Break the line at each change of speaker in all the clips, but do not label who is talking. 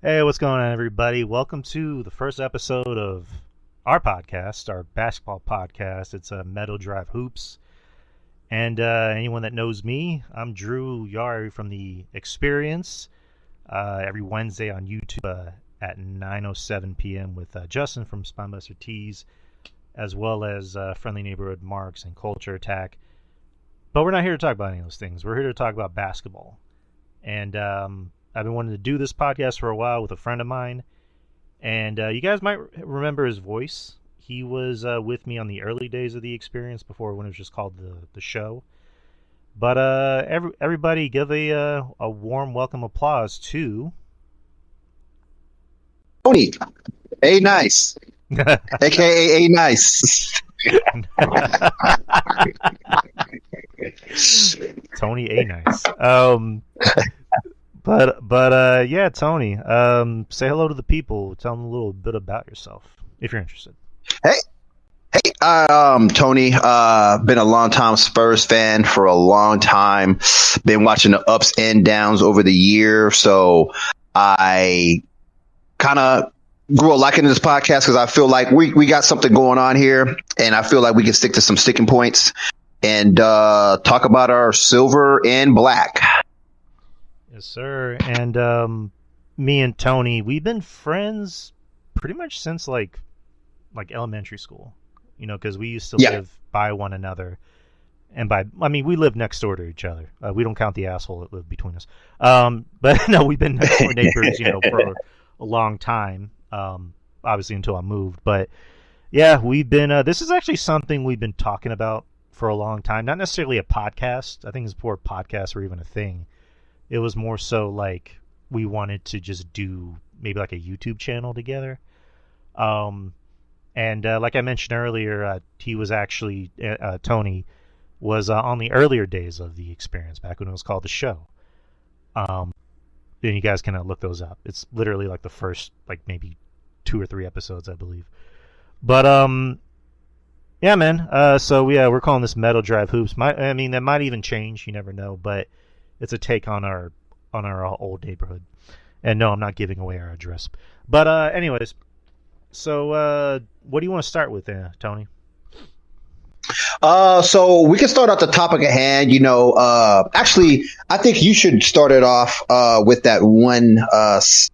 Hey, what's going on, everybody? Welcome to the first episode of our podcast, our basketball podcast. It's Meadow Drive Hoops. And anyone that knows me, I'm Drew Yari from The Experience. Every Wednesday on YouTube at 9:07 p.m. with Justin from Spinebuster Tees, as well as Friendly Neighborhood Marks and Culture Attack. But we're not here to talk about any of those things. We're here to talk about basketball. And I've been wanting to do this podcast for a while with a friend of mine, and you guys might remember his voice. He was with me on the early days of The Experience, before when it was just called the show. But everybody give a warm welcome applause to
Tony, A Nice, aka A Nice.
Tony A Nice. But yeah, Tony, say hello to the people. Tell them a little bit about yourself, if you're interested.
Hey, Tony. Been a long time Spurs fan for a long time. Been watching the ups and downs over the year, so I kind of grew a liking to this podcast because I feel like we got something going on here, and I feel like we can stick to some sticking points and talk about our silver and black.
Yes, sir. And me and Tony, we've been friends pretty much since like elementary school, because we used to live by one another. And we live next door to each other. We don't count the asshole that lived between us. But no, we've been next door neighbors, for a long time. Obviously until I moved. But yeah, we've been. This is actually something we've been talking about for a long time. Not necessarily a podcast. I think it's before podcasts were even a thing. It was more so like we wanted to just do maybe like a YouTube channel together. And like I mentioned earlier, he was actually, Tony was on the earlier days of The Experience, back when it was called The Show. Then you guys can look those up. It's literally like the first, like maybe 2 or 3 episodes, I believe. But yeah, man. So yeah, we're calling this Meadow Drive Hoops. That might even change. You never know. But it's a take on our old neighborhood. And no, I'm not giving away our address. But anyways, so what do you want to start with, Tony?
So we can start out the topic at hand. Actually, I think you should start it off with that one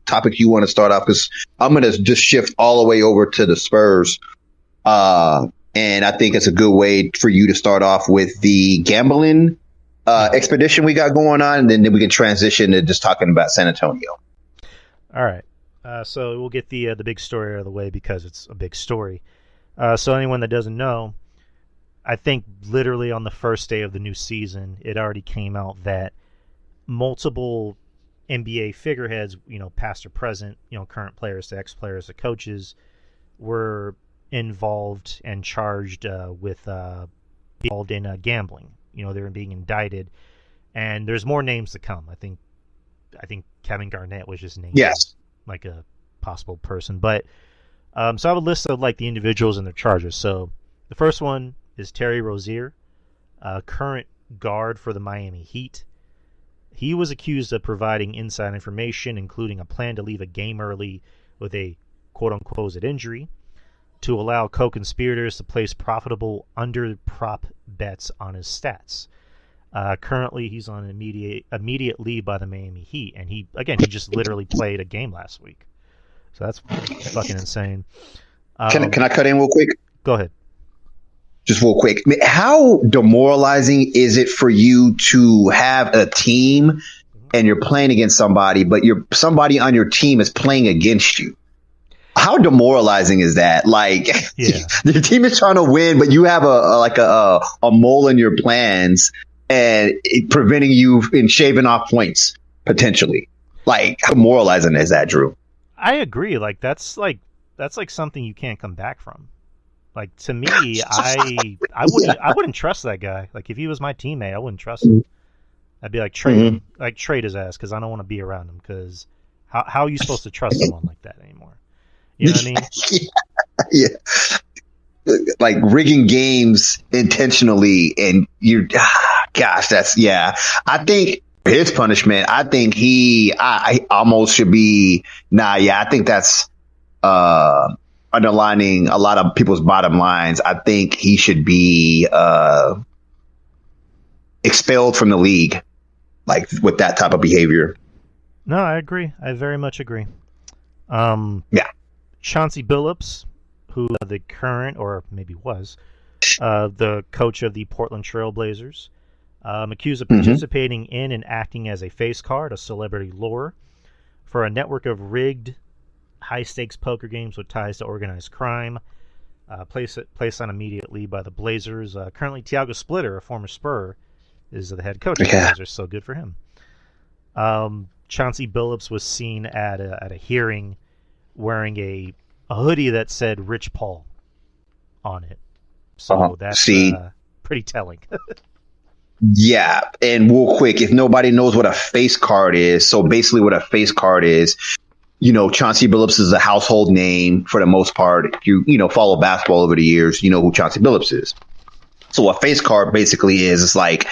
topic you want to start off, because I'm going to just shift all the way over to the Spurs. And I think it's a good way for you to start off with the gambling expedition we got going on, and then we can transition to just talking about San Antonio.
All right. So we'll get the big story out of the way because it's a big story. So anyone that doesn't know, I think literally on the first day of the new season, it already came out that multiple NBA figureheads, past or present, current players to ex-players to coaches, were involved and charged with being involved in gambling. They're being indicted, and there's more names to come. I think Kevin Garnett was just named, like a possible person. But so I have a list of like the individuals and their charges. So the first one is Terry Rozier, current guard for the Miami Heat. He was accused of providing inside information, including a plan to leave a game early with a quote-unquote injury, to allow co-conspirators to place profitable under-prop bets on his stats. Currently, he's on immediate leave by the Miami Heat, and he just literally played a game last week. So that's fucking insane.
Can I cut in real quick?
Go ahead.
Just real quick. How demoralizing is it for you to have a team and you're playing against somebody, but somebody on your team is playing against you? How demoralizing is that? Like, your team is trying to win, but you have a mole in your plans and preventing you in shaving off points potentially. Like, how demoralizing is that, Drew?
I agree. Like, that's something you can't come back from. Like, to me, I wouldn't trust that guy. Like, if he was my teammate, I wouldn't trust him. I'd be like, trade his ass, because I don't want to be around him. Because how are you supposed to trust someone like that anymore? You know what I mean?
Yeah. Like rigging games intentionally, and I think his punishment, I think I almost should be, I think that's underlining a lot of people's bottom lines. I think he should be expelled from the league, like with that type of behavior.
No, I agree. I very much agree.
Yeah.
Chauncey Billups, who the current, or maybe was, the coach of the Portland Trail Blazers, accused of participating in and acting as a face card, a celebrity lure, for a network of rigged, high-stakes poker games with ties to organized crime, placed on immediately by the Blazers. Currently, Thiago Splitter, a former Spur, is the head coach of the Blazers, so good for him. Chauncey Billups was seen at a hearing wearing a hoodie that said Rich Paul on it. So that's pretty telling.
Yeah, and real quick, if nobody knows what a face card is, so basically what a face card is, Chauncey Billups is a household name for the most part. If you follow basketball over the years, you know who Chauncey Billups is. So a face card basically is, it's like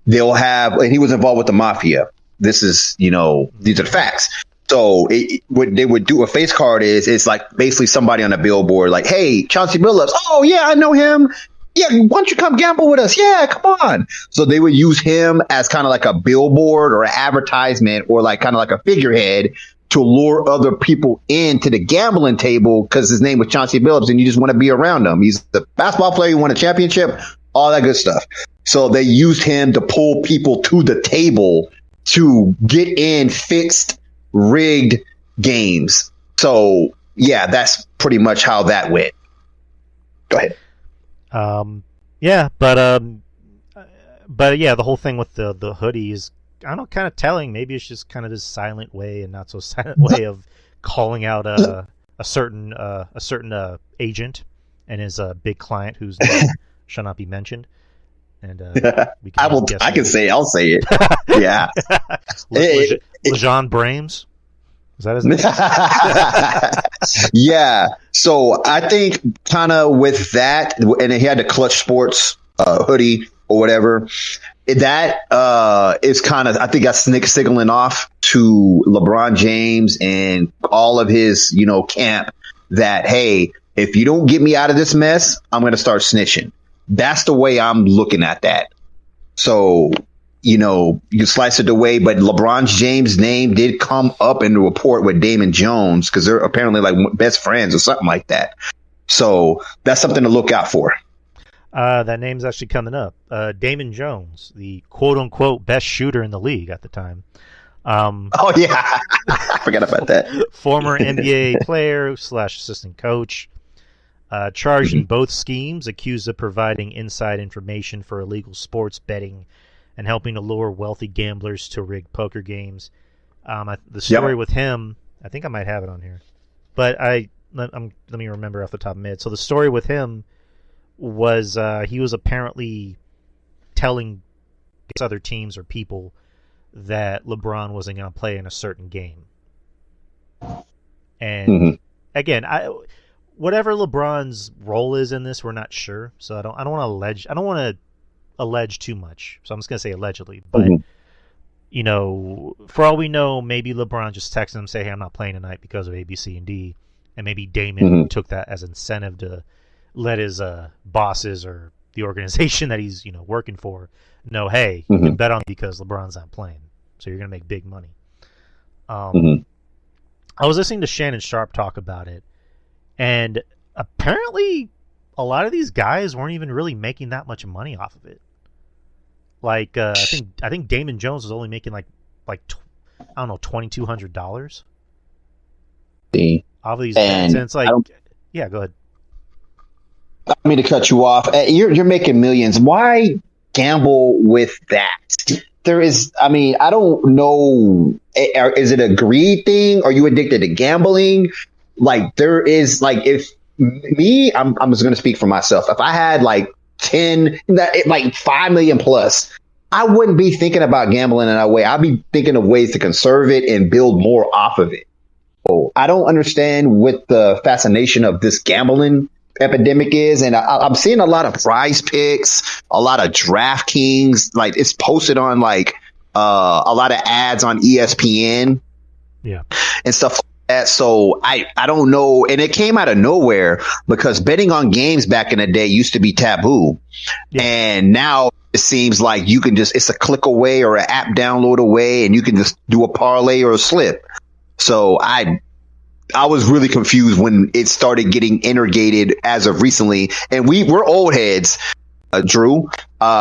they'll have, and he was involved with the mafia. This is, these are the facts. So what they would do, a face card is, it's like basically somebody on a billboard, like, hey, Chauncey Billups. Oh yeah, I know him. Yeah, why don't you come gamble with us? Yeah, come on. So they would use him as kind of like a billboard or an advertisement or like kind of like a figurehead to lure other people into the gambling table because his name was Chauncey Billups and you just want to be around him. He's the basketball player who won a championship, all that good stuff. So they used him to pull people to the table to get in fixed, rigged games. So, yeah, that's pretty much how that went. Go ahead.
Yeah, but yeah, the whole thing with the hoodie is, I don't know, kind of telling. Maybe it's just kind of this silent way and not so silent way of calling out a certain agent and his big client whose name shall not be mentioned. And
I can say, I'll say it. Yeah,
LeJean Brames. Is that his name?
Yeah. So I think kind of with that, and he had the Clutch Sports hoodie or whatever. That is kind of, I think that's signaling off to LeBron James and all of his, camp that, hey, if you don't get me out of this mess, I'm going to start snitching. That's the way I'm looking at that. So, you slice it away, but LeBron James' name did come up in the report with Damon Jones because they're apparently like best friends or something like that. So that's something to look out for.
That name's actually coming up. Damon Jones, the quote-unquote best shooter in the league at the time.
Oh, yeah. I forgot about that.
Former NBA player / assistant coach. Charged in both schemes, accused of providing inside information for illegal sports betting and helping to lure wealthy gamblers to rig poker games. The story with him, I think I might have it on here, but let me remember off the top of my head. So the story with him was he was apparently telling other teams or people that LeBron wasn't going to play in a certain game. And again, whatever LeBron's role is in this, we're not sure. So I don't want to allege too much. So I'm just going to say allegedly. But for all we know, maybe LeBron just texted him, say, hey, I'm not playing tonight because of A, B, C, and D. And maybe Damon took that as incentive to let his bosses or the organization that he's working for know, hey, you can bet on me because LeBron's not playing, so you're gonna make big money. I was listening to Shannon Sharp talk about it, and apparently a lot of these guys weren't even really making that much money off of it. Like I think Damon Jones was only making like I don't know, $2,200 off of these bets, and it's like, yeah, go ahead.
I don't mean to cut you off. You're making millions. Why gamble with that? There is, I don't know. Is it a greed thing? Are you addicted to gambling? Like there is, like if me, I'm just going to speak for myself. If I had like 5 million plus, I wouldn't be thinking about gambling in that way. I'd be thinking of ways to conserve it and build more off of it. So I don't understand what the fascination of this gambling epidemic is, and I'm seeing a lot of Prize Picks, a lot of DraftKings, like it's posted on like a lot of ads on ESPN, and stuff like that. So I don't know, and it came out of nowhere because betting on games back in the day used to be taboo, and now it seems like you can just, it's a click away or an app download away, and you can just do a parlay or a slip. So I was really confused when it started getting integrated as of recently, and we're old heads. Drew,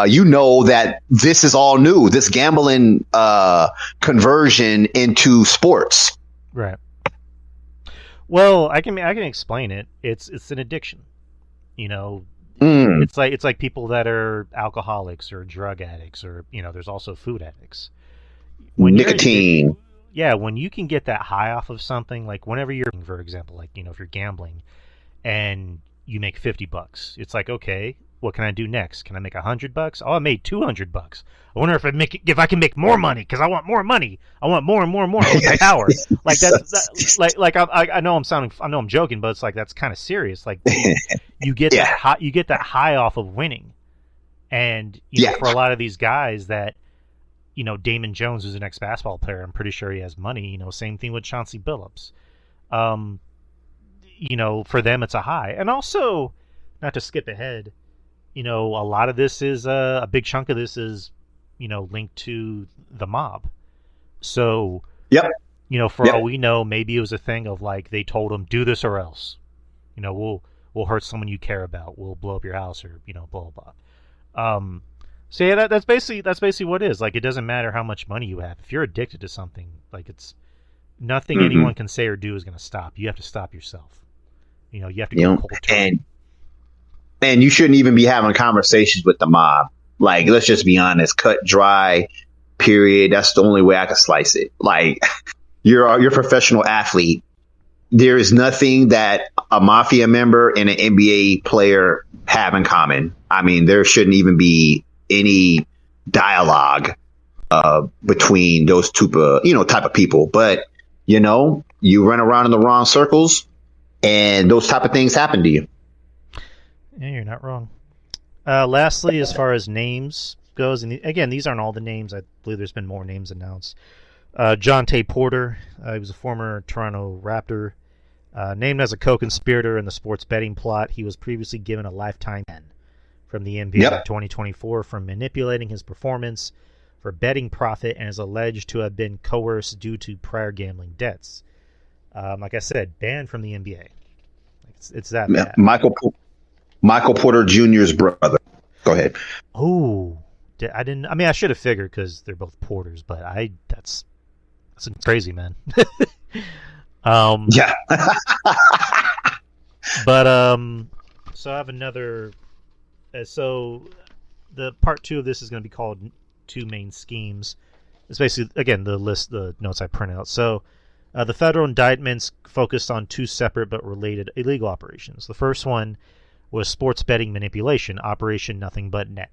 you know that this is all new. This gambling conversion into sports,
right? Well, I can explain it. It's an addiction. You know, it's like people that are alcoholics or drug addicts, or there's also food addicts.
Nicotine.
When you can get that high off of something, like whenever you're, for example, like if you're gambling and you make $50, it's like, okay, what can I do next? Can I make $100? Oh, I made $200. I wonder if I can make more money, because I want more money. I want more and more and more power. Like I know I'm joking, but it's like that's kind of serious. Like you get that high off of winning, and for a lot of these guys that Damon Jones, who's an ex-basketball player, I'm pretty sure he has money. Same thing with Chauncey Billups. For them it's a high, and also not to skip ahead. A lot of this is a big chunk of this is, linked to the mob. So, for all we know, maybe it was a thing of like they told him, do this or else. We'll hurt someone you care about. We'll blow up your house, or blah blah blah. So yeah, that's basically what it is. Like, it doesn't matter how much money you have. If you're addicted to something, like, it's nothing anyone can say or do is going to stop. You have to stop yourself. You have to go cold turkey.
And you shouldn't even be having conversations with the mob. Like, let's just be honest, cut dry, period. That's the only way I can slice it. Like, you're a professional athlete. There is nothing that a mafia member and an NBA player have in common. I mean, there shouldn't even be any dialogue between those type of people. But, you run around in the wrong circles, and those type of things happen to you.
Yeah, you're not wrong. Lastly, as far as names goes, and again, these aren't all the names. I believe there's been more names announced. John Tay Porter, he was a former Toronto Raptor, named as a co-conspirator in the sports betting plot. He was previously given a lifetime ban from the NBA in 2024 for manipulating his performance for betting profit, and is alleged to have been coerced due to prior gambling debts. Like I said, banned from the NBA. It's that bad.
Michael Porter Jr.'s brother. Go ahead.
Oh, I didn't. I mean, I should have figured because they're both Porters, but that's crazy, man.
Yeah.
But so I have another. So the part 2 of this is going to be called Two Main Schemes. It's basically, again, the notes I print out. So the federal indictments focused on 2 separate but related illegal operations. The first one was sports betting manipulation, Operation Nothing But Net.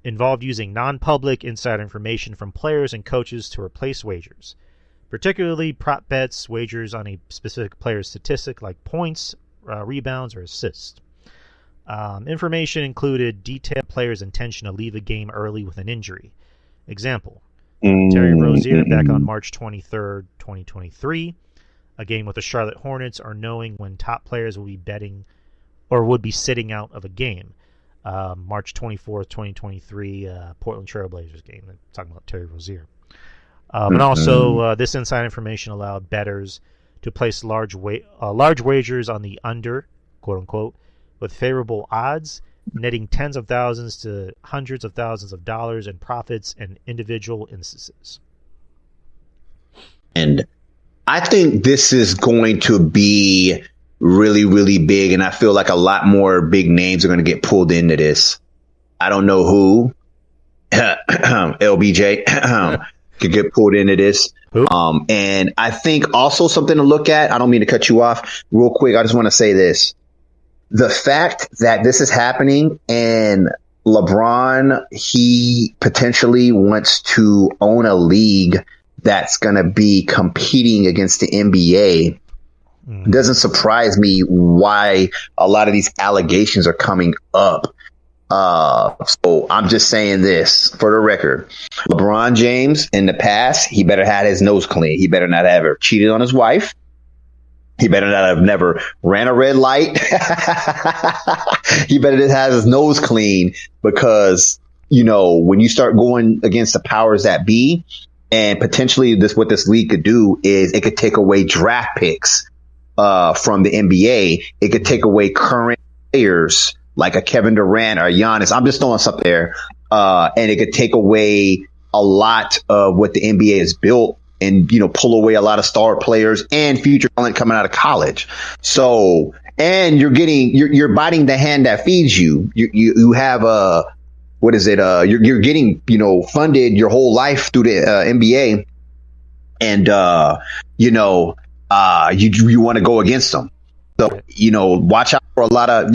Involved using non-public inside information from players and coaches to replace wagers, particularly prop bets, wagers on a specific player's statistic like points, rebounds, or assists. Information included detailed player's intention to leave a game early with an injury. Example, Terry Rozier back on March 23rd, 2023, a game with the Charlotte Hornets, are knowing when top players will be betting or would be sitting out of a game. March 24th, 2023, Portland Trail Blazers game. I'm talking about Terry Rozier. And also, this inside information allowed bettors to place large wagers on the under, quote unquote, with favorable odds, netting tens of thousands to hundreds of thousands of dollars in profits in individual instances.
And I think this is going to be really, really big, and I feel like a lot more big names are going to get pulled into this. I don't know who. LBJ could get pulled into this. And I think also something to look at, I don't mean to cut you off real quick, I just want to say this. The fact that this is happening and LeBron, he potentially wants to own a league that's going to be competing against the NBA, doesn't surprise me why a lot of these allegations are coming up. So I'm just saying this for the record. LeBron James in the past, he better have his nose clean. He better not have ever cheated on his wife. He better not have never ran a red light. He better just have his nose clean, because, when you start going against the powers that be, and potentially what this league could do is it could take away draft picks from the NBA. It could take away current players like a Kevin Durant or Giannis. I'm just throwing something there. And it could take away a lot of what the NBA has built, and, pull away a lot of star players and future talent coming out of college. So, and you're biting the hand that feeds you. You have what is it? You're getting, funded your whole life through the NBA, and you want to go against them. So, watch out for a lot of,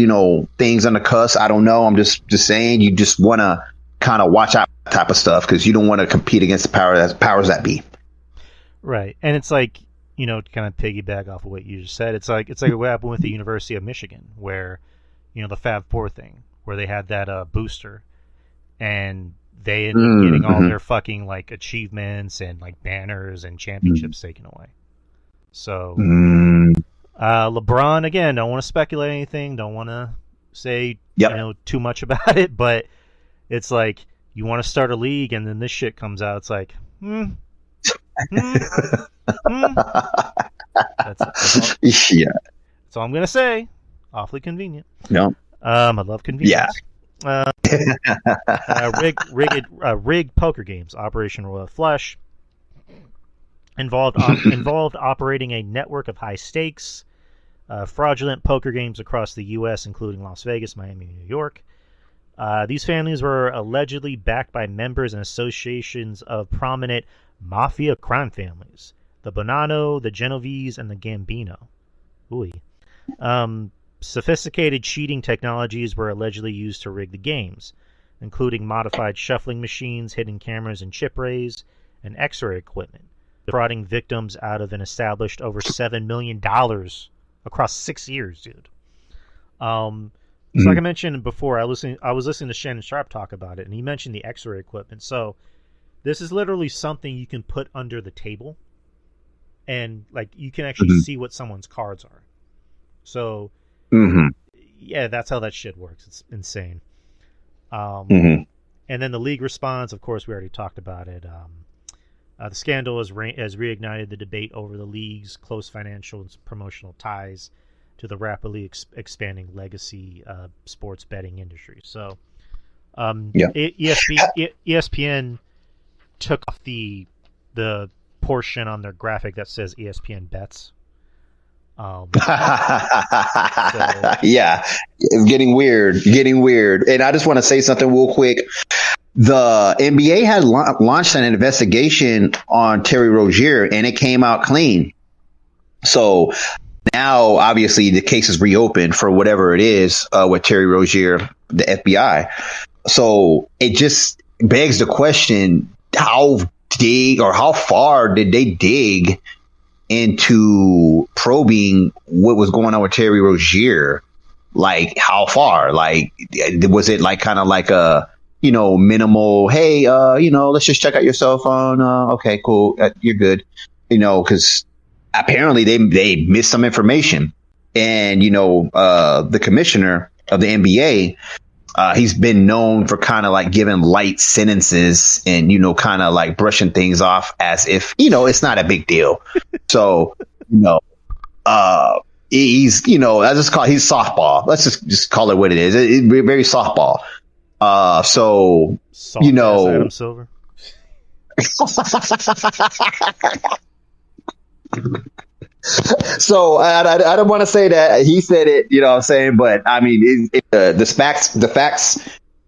things on the cusp. I don't know. I'm just saying, you just want to kind of watch out for that type of stuff, because you don't want to compete against the powers that be.
Right. And it's like, to kind of piggyback off of what you just said, it's like what happened with the University of Michigan, where, the Fab Four thing, where they had that booster, and they ended up getting all their fucking like achievements and like banners and championships taken away. So LeBron, again, don't want to speculate anything, don't want to say too much about it, but it's like, you want to start a league and then this shit comes out, it's like that's all I'm gonna say. Awfully convenient.
No.
I love convenience. Yeah. Rigged poker games. Operation Royal Flush involved operating a network of high stakes, fraudulent poker games across the U.S., including Las Vegas, Miami, and New York. These families were allegedly backed by members and associations of prominent mafia crime families: the Bonanno, the Genovese, and the Gambino. Ooh. Sophisticated cheating technologies were allegedly used to rig the games, including modified shuffling machines, hidden cameras and chip rays, and X-ray equipment, defrauding victims out of an established over $7 million across 6 years, dude. So like I mentioned before, I was listening to Shannon Sharp talk about it, and he mentioned the X-ray equipment. So this is literally something you can put under the table, and like you can actually see what someone's cards are. So yeah, that's how that shit works. It's insane. And then the league responds. Of course, we already talked about it. The scandal has reignited the debate over the league's close financial and promotional ties to the rapidly expanding legacy sports betting industry. So, ESPN took off the portion on their graphic that says ESPN bets. So,
yeah, it's getting weird. And I just want to say something real quick. The NBA had launched an investigation on Terry Rozier, and it came out clean. So now, obviously, the case is reopened for whatever it is with Terry Rozier, the FBI. So it just begs the question: how far did they dig into probing what was going on with Terry Rozier? Like, how far? Like, was it like kind of like a minimal, hey, let's just check out your cell phone. Okay, cool. You're good. Because apparently they missed some information. And, the commissioner of the NBA, he's been known for kind of like giving light sentences and, kind of like brushing things off as if, it's not a big deal. So, he's, he's softball. Let's just call it what it is. It's very softball. So,
Adam Silver.
So I don't want to say that he said it, what I'm saying, but I mean, the facts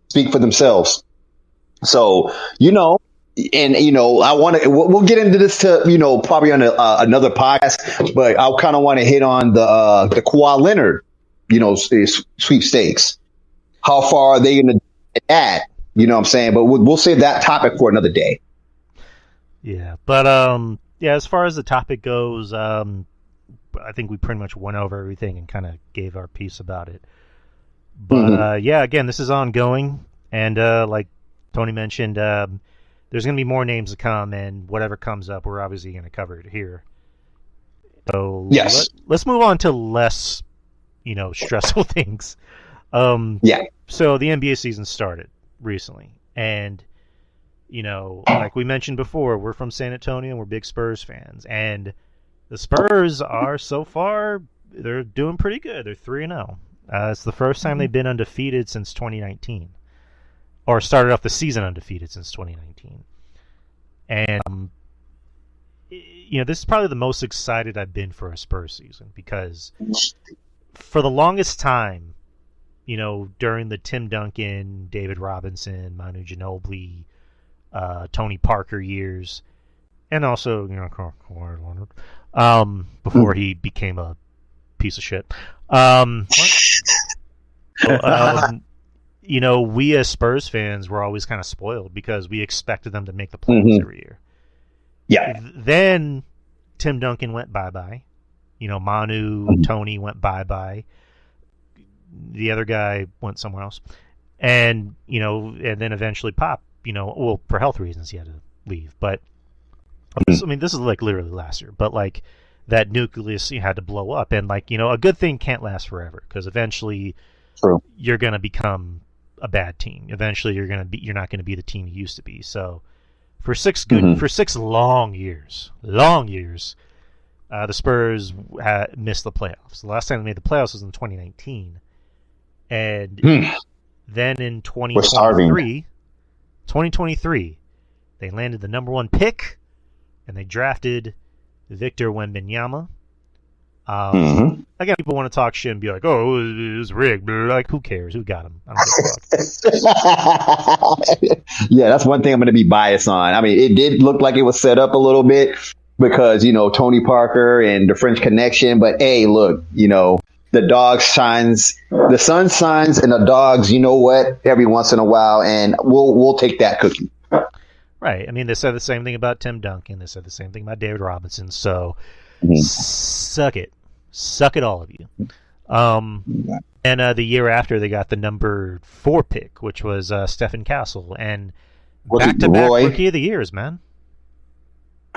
speak for themselves. So, and I want to, we'll get into this to, probably on another podcast, but I kind of want to hit on the Kawhi Leonard, sweepstakes. How far are they going to at, what I'm saying? But we'll save that topic for another day.
Yeah, but as far as the topic goes, I think we pretty much went over everything and kind of gave our piece about it. But yeah, again, this is ongoing, and like Tony mentioned, there's going to be more names to come, and whatever comes up, we're obviously going to cover it here. So
Yes.
let's move on to less, stressful things.
Yeah.
So the NBA season started recently, and like we mentioned before, we're from San Antonio, and we're big Spurs fans, and the Spurs are so far they're doing pretty good. They're 3-0. It's the first time they've been undefeated since 2019, or started off the season undefeated since 2019. And this is probably the most excited I've been for a Spurs season, because for the longest time, during the Tim Duncan, David Robinson, Manu Ginobili, Tony Parker years, and also Kawhi Leonard, before he became a piece of shit. We as Spurs fans were always kind of spoiled because we expected them to make the playoffs every year.
Yeah.
Then Tim Duncan went bye-bye. Manu, Tony went bye-bye. The other guy went somewhere else. And, and then eventually Pop, for health reasons he had to leave. But, this is like literally last year. But, like, that nucleus had to blow up. And, like, a good thing can't last forever, because eventually you're going to become a bad team. Eventually you're not going to be the team you used to be. So for 6 long years, the Spurs missed the playoffs. The last time they made the playoffs was in 2019. And then in 2023, they landed the number 1 pick, and they drafted Victor Wembanyama. Again, people want to talk shit and be like, "Oh, it was rigged." But like, who cares? Who got him? I don't give a fuck.
Yeah, that's one thing I'm going to be biased on. I mean, it did look like it was set up a little bit because Tony Parker and the French Connection. But hey, look, the dog shines, the sun shines, and the dogs, every once in a while, and we'll take that cookie.
Right. I mean, they said the same thing about Tim Duncan. They said the same thing about David Robinson. So suck it, all of you. And the year after, they got the number 4 pick, which was Stephen Castle, and back-to-back Rookie of the Years, man.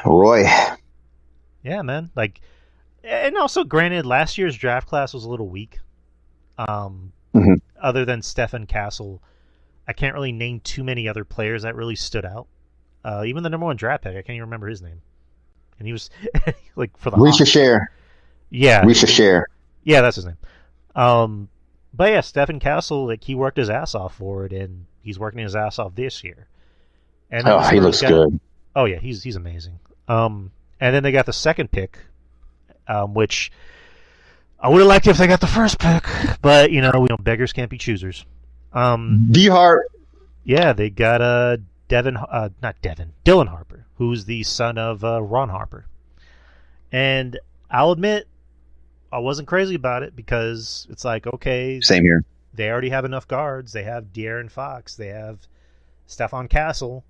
Roy.
Yeah, man. Like. And also, granted, last year's draft class was a little weak. Other than Stephen Castle, I can't really name too many other players that really stood out. Even the number 1 draft pick, I can't even remember his name. And he was like for the
Risha Share.
Yeah,
Risha Share.
Yeah, that's his name. But yeah, Stephen Castle, like, he worked his ass off for it, and he's working his ass off this year. And
he looks good.
Oh yeah, he's amazing. And then they got the 2nd pick. Which I would have liked if they got the 1st pick, but beggars can't be choosers.
D-Hart.
Yeah, they got Dylan Harper, who's the son of Ron Harper. And I'll admit, I wasn't crazy about it, because it's like, okay,
same here.
They already have enough guards. They have De'Aaron Fox. They have Stephon Castle.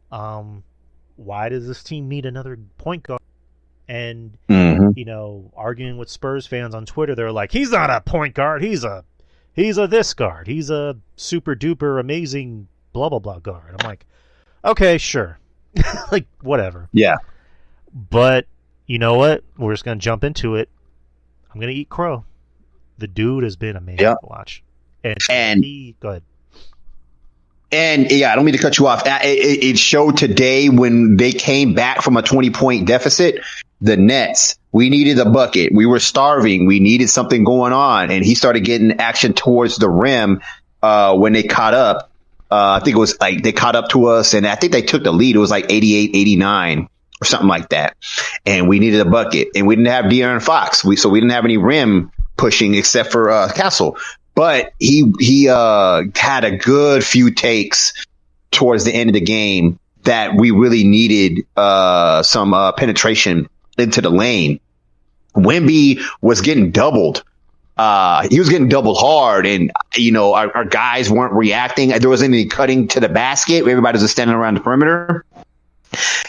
Why does this team need another point guard? And, arguing with Spurs fans on Twitter, they're like, he's not a point guard. He's a this guard. He's a super duper amazing blah, blah, blah guard. I'm like, okay, sure. Like, whatever.
Yeah.
But you know what? We're just going to jump into it. I'm going to eat crow. The dude has been amazing to watch. And go ahead.
And yeah, I don't mean to cut you off. It showed today when they came back from a 20-point deficit. The Nets, we needed a bucket. We were starving. We needed something going on. And he started getting action towards the rim when they caught up. I think it was like they caught up to us, and I think they took the lead. It was like 88-89 or something like that. And we needed a bucket. And we didn't have De'Aaron Fox. So we didn't have any rim pushing except for Castle. But he had a good few takes towards the end of the game that we really needed some penetration into the lane. Wemby was getting doubled. He was getting doubled hard, and our guys weren't reacting. There wasn't any cutting to the basket. Everybody was just standing around the perimeter.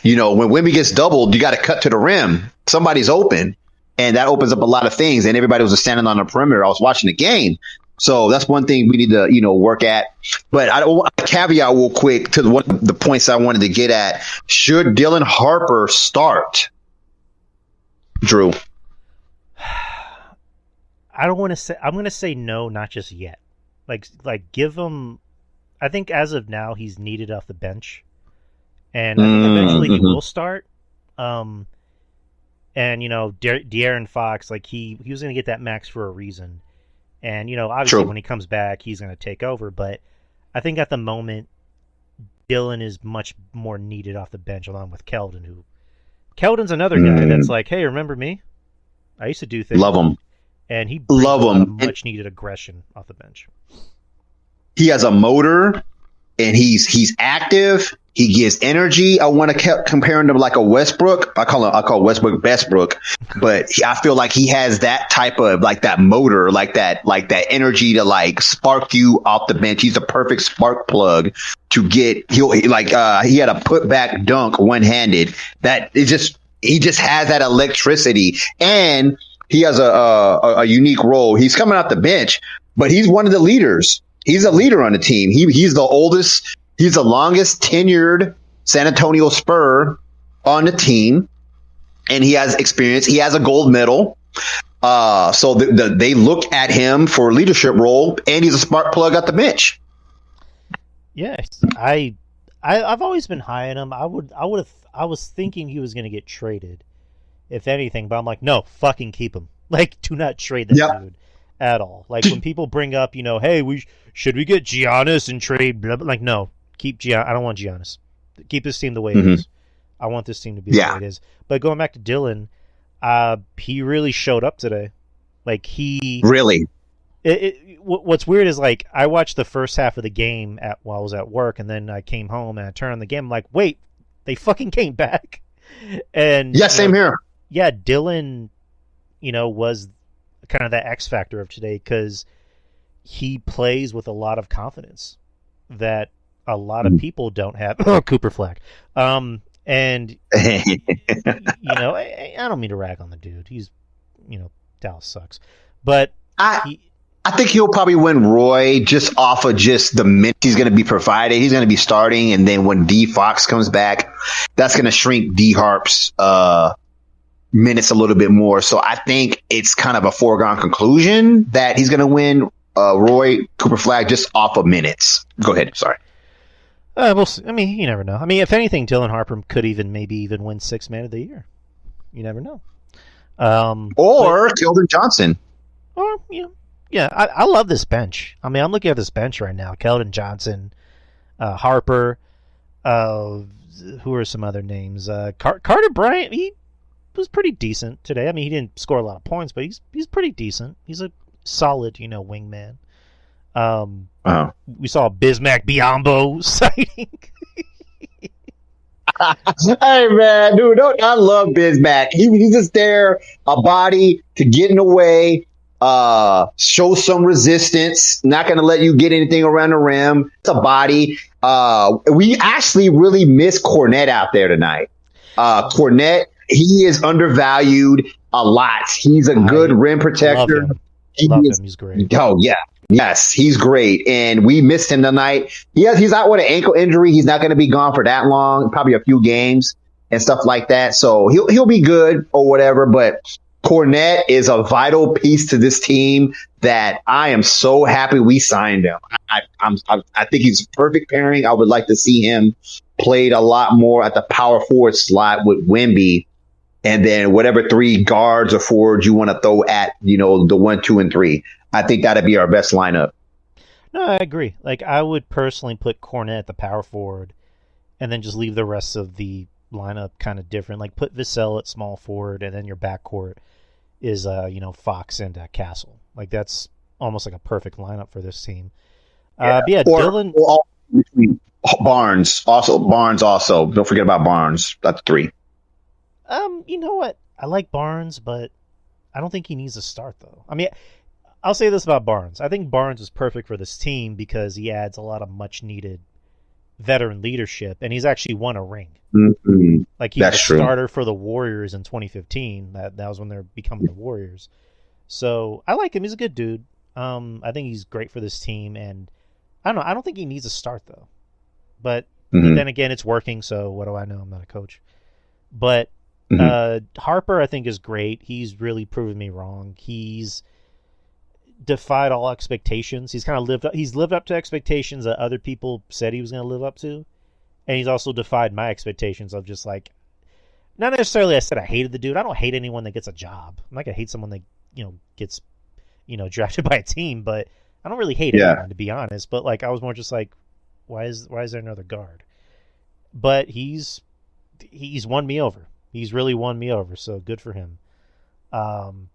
When Wemby gets doubled, you got to cut to the rim. Somebody's open, and that opens up a lot of things. And everybody was just standing on the perimeter. I was watching the game. So that's one thing we need to, work at. But I want to caveat real quick to the points I wanted to get at. Should Dylan Harper start? Drew.
I don't want to say. I'm going to say no, not just yet. Like give him. I think as of now he's needed off the bench, and I think eventually he will start. And De'Aaron Fox, like he was going to get that max for a reason. And, obviously when he comes back, he's going to take over. But I think at the moment, Dylan is much more needed off the bench along with Keldon. Keldon's another guy that's like, hey, remember me? I used to do things.
Love him.
And he brings a lot of much needed aggression off the bench.
He has a motor, and he's active. He gives energy. I want to compare him to like a Westbrook. I call Westbrook Bestbrook, but I feel like he has that type of like that motor, like that energy to like spark you off the bench. He's a perfect spark plug to get. He had a putback dunk one handed. He just has that electricity, and he has a unique role. He's coming off the bench, but he's one of the leaders. He's a leader on the team. He's the oldest. He's the longest tenured San Antonio Spur on the team, and he has experience. He has a gold medal. So they look at him for a leadership role, and he's a spark plug at the bench.
Yes, I've always been high on him. I was thinking he was going to get traded, if anything, but I'm like, no, fucking keep him. Like, do not trade that dude at all. Like when people bring up, hey, should we get Giannis and trade? Blah, blah, like, no. Keep Giannis. I don't want Giannis. Keep this team the way it is. I want this team to be the way it is. But going back to Dylan, he really showed up today. Like he
really.
What's weird is like I watched the first half of the game while I was at work, and then I came home and I turned on the game. I'm like, wait, they fucking came back. And
same here.
Yeah, Dylan, was kind of that X factor of today because he plays with a lot of confidence that a lot of people don't have. Cooper Flag. And I don't mean to rag on the dude. He's, Dallas sucks, but
I think he'll probably win Roy just off of just the minutes he's going to be provided. He's going to be starting, and then when D Fox comes back, that's going to shrink D Harp's minutes a little bit more. So I think it's kind of a foregone conclusion that he's going to win Roy Cooper Flag just off of minutes. Go ahead. Sorry.
We'll see. I mean, you never know. I mean, if anything, Dylan Harper could maybe even win Sixth Man of the Year. You never know.
Or Keldon Johnson.
Or, I love this bench. I mean, I'm looking at this bench right now. Keldon Johnson, Harper, who are some other names? Carter Bryant, he was pretty decent today. I mean, he didn't score a lot of points, but he's pretty decent. He's a solid, wingman. We saw a Bismack Biyombo sighting.
Hey man, dude, I love Bismack. He's just there, a body to get in the way, show some resistance. Not going to let you get anything around the rim. It's a body. We actually really miss Cornette out there tonight. Cornette, he is undervalued a lot. He's a good rim protector.
Love him. He's great.
Oh yeah. Yes, he's great, and we missed him tonight. He's out with an ankle injury. He's not going to be gone for that long, probably a few games and stuff like that. So he'll be good or whatever. But Cornette is a vital piece to this team that I am so happy we signed him. I think he's a perfect pairing. I would like to see him played a lot more at the power forward slot with Wemby, and then whatever three guards or forwards you want to throw at the 1, 2, and 3. I think that'd be our best lineup.
No, I agree. Like, I would personally put Cornette at the power forward and then just leave the rest of the lineup kind of different. Like, put Vassell at small forward, and then your backcourt is, Fox and Castle. Like, that's almost like a perfect lineup for this team. Dylan.
Barnes also. Don't forget about Barnes. That's 3.
You know what? I like Barnes, but I don't think he needs to start, though. I mean, I'll say this about Barnes. I think Barnes is perfect for this team because he adds a lot of much-needed veteran leadership, and he's actually won a ring.
Mm-hmm.
Like, he was a starter for the Warriors in 2015. That was when they're becoming the Warriors. So, I like him. He's a good dude. I think he's great for this team, and I don't know. I don't think he needs a start though. But
Mm-hmm.
then again, it's working. So what do I know? I'm not a coach. But
Mm-hmm.
Harper, I think, is great. He's really proven me wrong. He's defied all expectations. He's kind of lived up to expectations that other people said he was going to live up to, and he's also defied my expectations of just like, not necessarily I said I hated the dude. I don't hate anyone that gets a job. I'm not gonna hate someone that gets drafted by a team, but I don't really hate anyone, to be honest. But like, I was more just like, why is there another guard? But he's won me over. He's really won me over. So good for him. And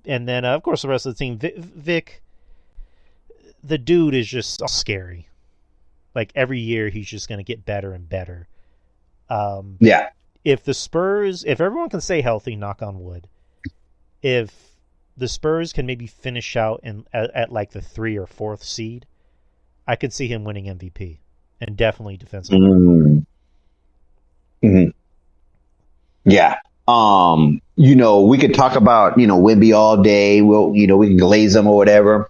then of course the rest of the team, Vic, the dude is just scary. Like every year he's just gonna get better and better.
Yeah.
If the Spurs, if everyone can stay healthy, knock on wood, if the Spurs can maybe finish out at like the 3 or 4th seed, I could see him winning MVP and definitely defensive.
Mm-hmm. Mm-hmm. Yeah. We could talk about, Wemby all day. We can glaze him or whatever.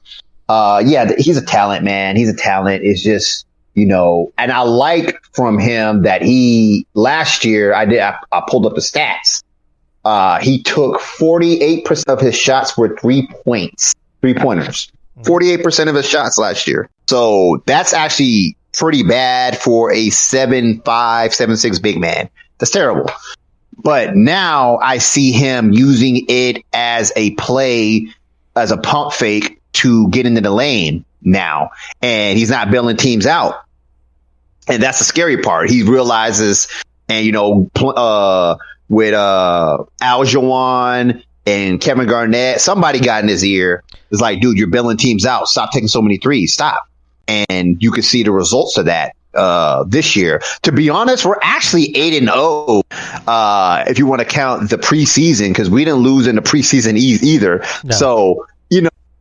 He's a talent, man. He's a talent. It's just, and I like from him that last year I pulled up the stats. He took 48% of his shots were 3-pointers. 48% of his shots last year. So that's actually pretty bad for a 7'5", 7'6" big man. That's terrible. But now I see him using it as a play, as a pump fake to get into the lane now. And he's not bailing teams out. And that's the scary part. He realizes, and, with Aljuan and Kevin Garnett, somebody got in his ear. It's like, dude, you're bailing teams out. Stop taking so many threes. Stop. And you can see the results of that this year. To be honest, we're actually 8-0 if you want to count the preseason, because we didn't lose in the preseason either. No. So,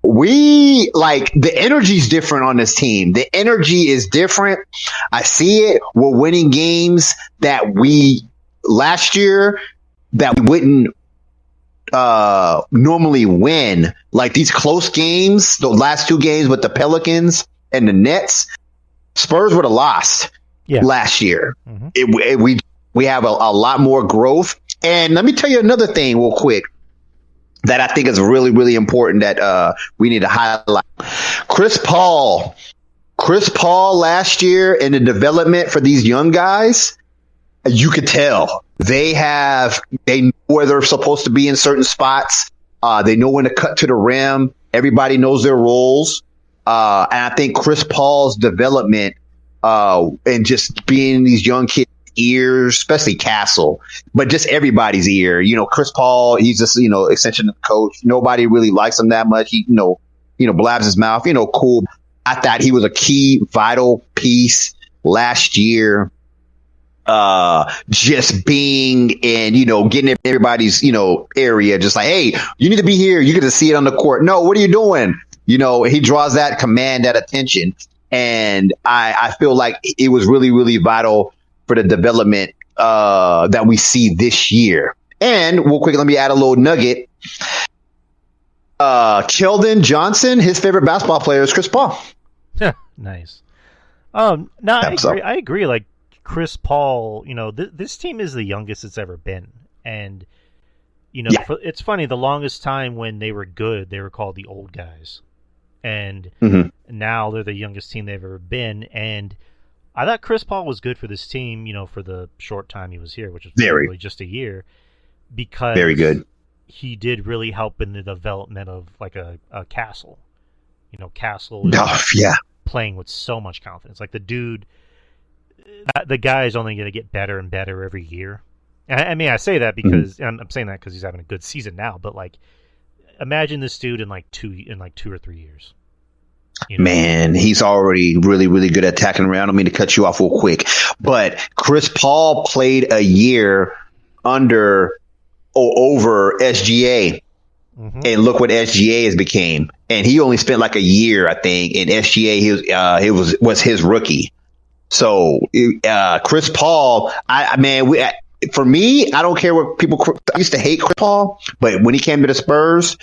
we the energy's different on this team. The energy is different. I see it. We're winning games that last year that we wouldn't normally win. Like these close games, the last 2 games with the Pelicans and the Nets, Spurs would have lost last year. Mm-hmm. We have a lot more growth. And let me tell you another thing real quick that I think is really, really important that we need to highlight. Chris Paul last year in the development for these young guys, you could tell they know where they're supposed to be in certain spots. They know when to cut to the rim. Everybody knows their roles. And I think Chris Paul's development and just being in these young kids' ears, especially Castle, but just everybody's ear. Chris Paul, he's just, extension of the coach. Nobody really likes him that much. He, blabs his mouth, cool. I thought he was a key, vital piece last year. Just being in, getting in everybody's, area, just like, hey, you need to be here. You get to see it on the court. No, what are you doing? He draws that command, that attention. And I feel like it was really, really vital for the development that we see this year. And real quick, let me add a little nugget. Keldon Johnson, his favorite basketball player is Chris Paul.
Nice. No, I agree. Like Chris Paul, this team is the youngest it's ever been. And, it's funny, the longest time when they were good, they were called the old guys. And now they're the youngest team they've ever been. And I thought Chris Paul was good for this team, for the short time he was here, which is probably just a year, because
very good.
He did really help in the development of like a Castle. Castle is playing with so much confidence. Like the dude, the guy is only going to get better and better every year. I mean, I say that because I'm saying that because he's having a good season now. But like, imagine this dude in 2 or 3 years.
Man, he's already really, really good at attacking around. I don't mean to cut you off real quick, but Chris Paul played a year over SGA, and look what SGA has became. And he only spent like a year, I think, in SGA. Was his rookie. So Chris Paul, for me, I don't care what people. I used to hate Chris Paul, but when he came to the Spurs,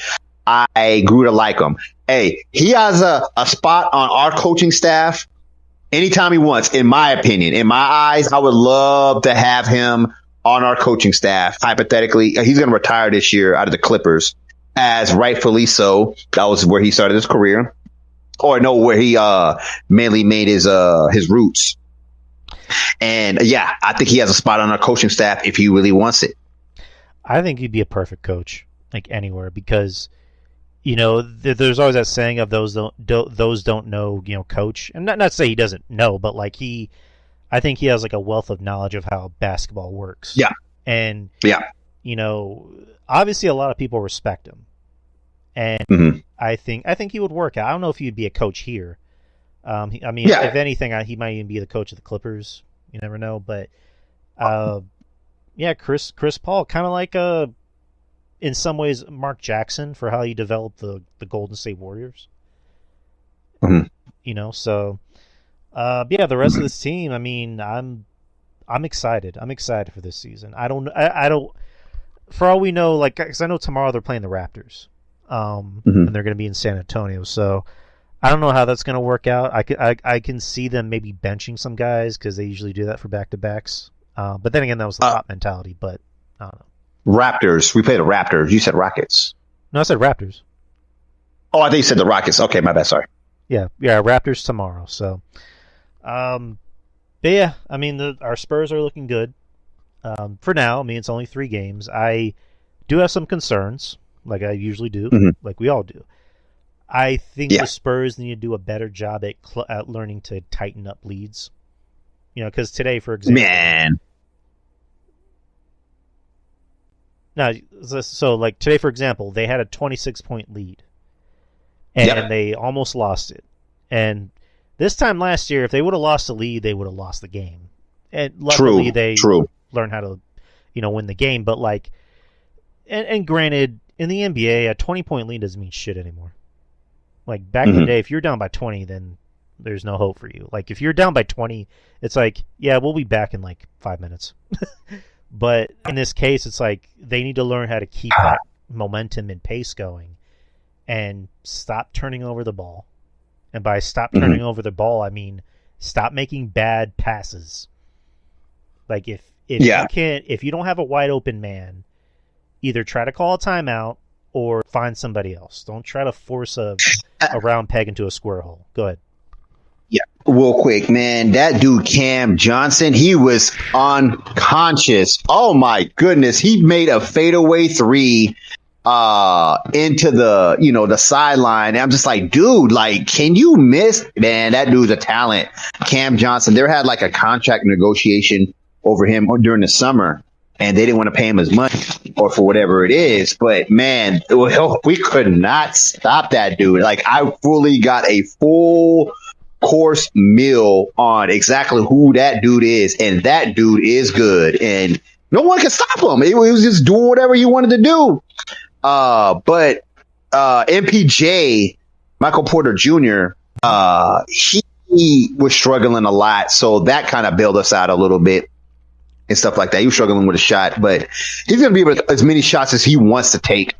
I grew to like him. Hey, he has a spot on our coaching staff anytime he wants, in my opinion. In my eyes, I would love to have him on our coaching staff. Hypothetically, he's going to retire this year out of the Clippers, as rightfully so. That was where he started his career. Or no, where he mainly made his roots. And yeah, I think he has a spot on our coaching staff if he really wants it.
I think he'd be a perfect coach, like anywhere, because there's always that saying of those don't know, coach, and not to say he doesn't know, but like I think he has like a wealth of knowledge of how basketball works.
Yeah,
and
yeah,
obviously a lot of people respect him, and I think he would work out. I don't know if he'd be a coach here. If anything, he might even be the coach of the Clippers. You never know, but Chris Paul, kind of like in some ways Mark Jackson for how he developed the Golden State Warriors. So the rest of this team. I mean, I'm excited. I'm excited for this season. I don't. For all we know, like, because I know tomorrow they're playing the Raptors, and they're going to be in San Antonio. So I don't know how that's going to work out. I can see them maybe benching some guys because they usually do that for back-to-backs. But then again, that was the top mentality. But I don't know.
Raptors. We played the Raptors. You said Rockets.
No, I said Raptors.
Oh, I think you said the Rockets. Okay, my bad. Sorry.
Yeah, Raptors tomorrow. So, but yeah, I mean, our Spurs are looking good for now. I mean, it's only 3 games. I do have some concerns, like I usually do, like we all do. I think the Spurs need to do a better job at learning to tighten up leads. Because today, for example, today, for example, they had a 26-point lead, and they almost lost it. And this time last year, if they would have lost the lead, they would have lost the game. And luckily, they learned how to, win the game. But and granted, in the NBA, a 20-point lead doesn't mean shit anymore. Like back in the day, if you're down by 20, then there's no hope for you. Like if you're down by 20, it's like, yeah, we'll be back in like 5 minutes. But in this case, it's like they need to learn how to keep that momentum and pace going and stop turning over the ball. And by stop turning over the ball, I mean stop making bad passes. Like if you don't have a wide open man, either try to call a timeout or find somebody else. Don't try to force a round peg into a square hole. Go ahead.
Yeah, real quick, man. That dude Cam Johnson, he was unconscious. Oh my goodness, he made a fadeaway 3 into the sideline. And I'm just like, dude, like, can you miss? Man, that dude's a talent. Cam Johnson. They had like a contract negotiation over him during the summer, and they didn't want to pay him as much or for whatever it is. But man, we could not stop that dude. Like, I fully got a full course meal on exactly who that dude is, and that dude is good, and no one can stop him. He was just doing whatever he wanted to do. But MPJ, Michael Porter Jr., he was struggling a lot, so that kind of bailed us out a little bit and stuff like that. He was struggling with a shot, but he's going to be able to as many shots as he wants to take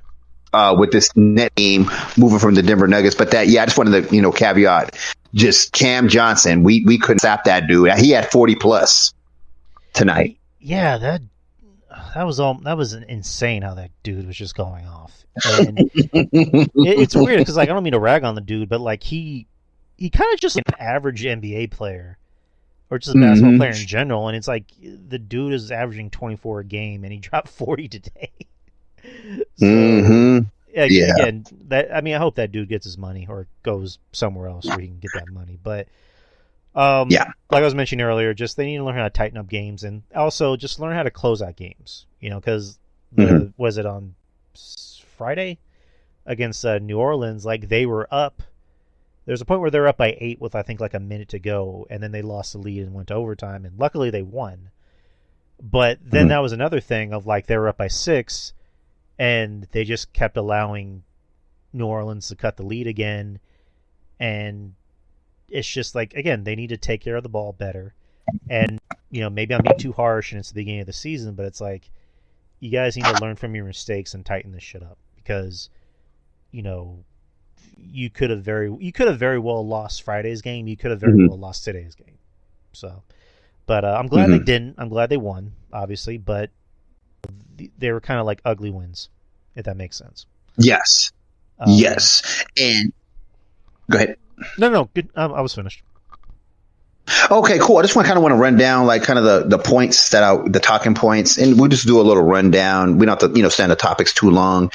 with this net team moving from the Denver Nuggets. But I just wanted to, caveat, just Cam Johnson. We couldn't stop that dude. He had 40 plus tonight.
Yeah, that was insane how that dude was just going off. And it's weird because like I don't mean to rag on the dude, but like he kind of just like an average NBA player or just a basketball player in general, and it's like the dude is averaging 24 a game and he dropped 40 today. So, again, I hope that dude gets his money or goes somewhere else where he can get that money. But like I was mentioning earlier, just they need to learn how to tighten up games and also just learn how to close out games. Because was it on Friday against New Orleans? Like they were up. There's a point where they're up by 8 with I think like a minute to go, and then they lost the lead and went to overtime, and luckily they won. But then that was another thing of like they were up by 6. And they just kept allowing New Orleans to cut the lead again. And it's just like, again, they need to take care of the ball better. And, maybe I'm being too harsh and it's the beginning of the season, but it's like, you guys need to learn from your mistakes and tighten this shit up. Because, you could have very well lost Friday's game. You could have very well lost today's game. So, but I'm glad they didn't. I'm glad they won, obviously, but they were kind of like ugly wins, if that makes sense.
Yes. Yes. And go ahead.
No, good. I was finished.
Okay, cool. I just want to run down like kind of the points the talking points, and we'll just do a little rundown. We don't have to, stay on the topics too long,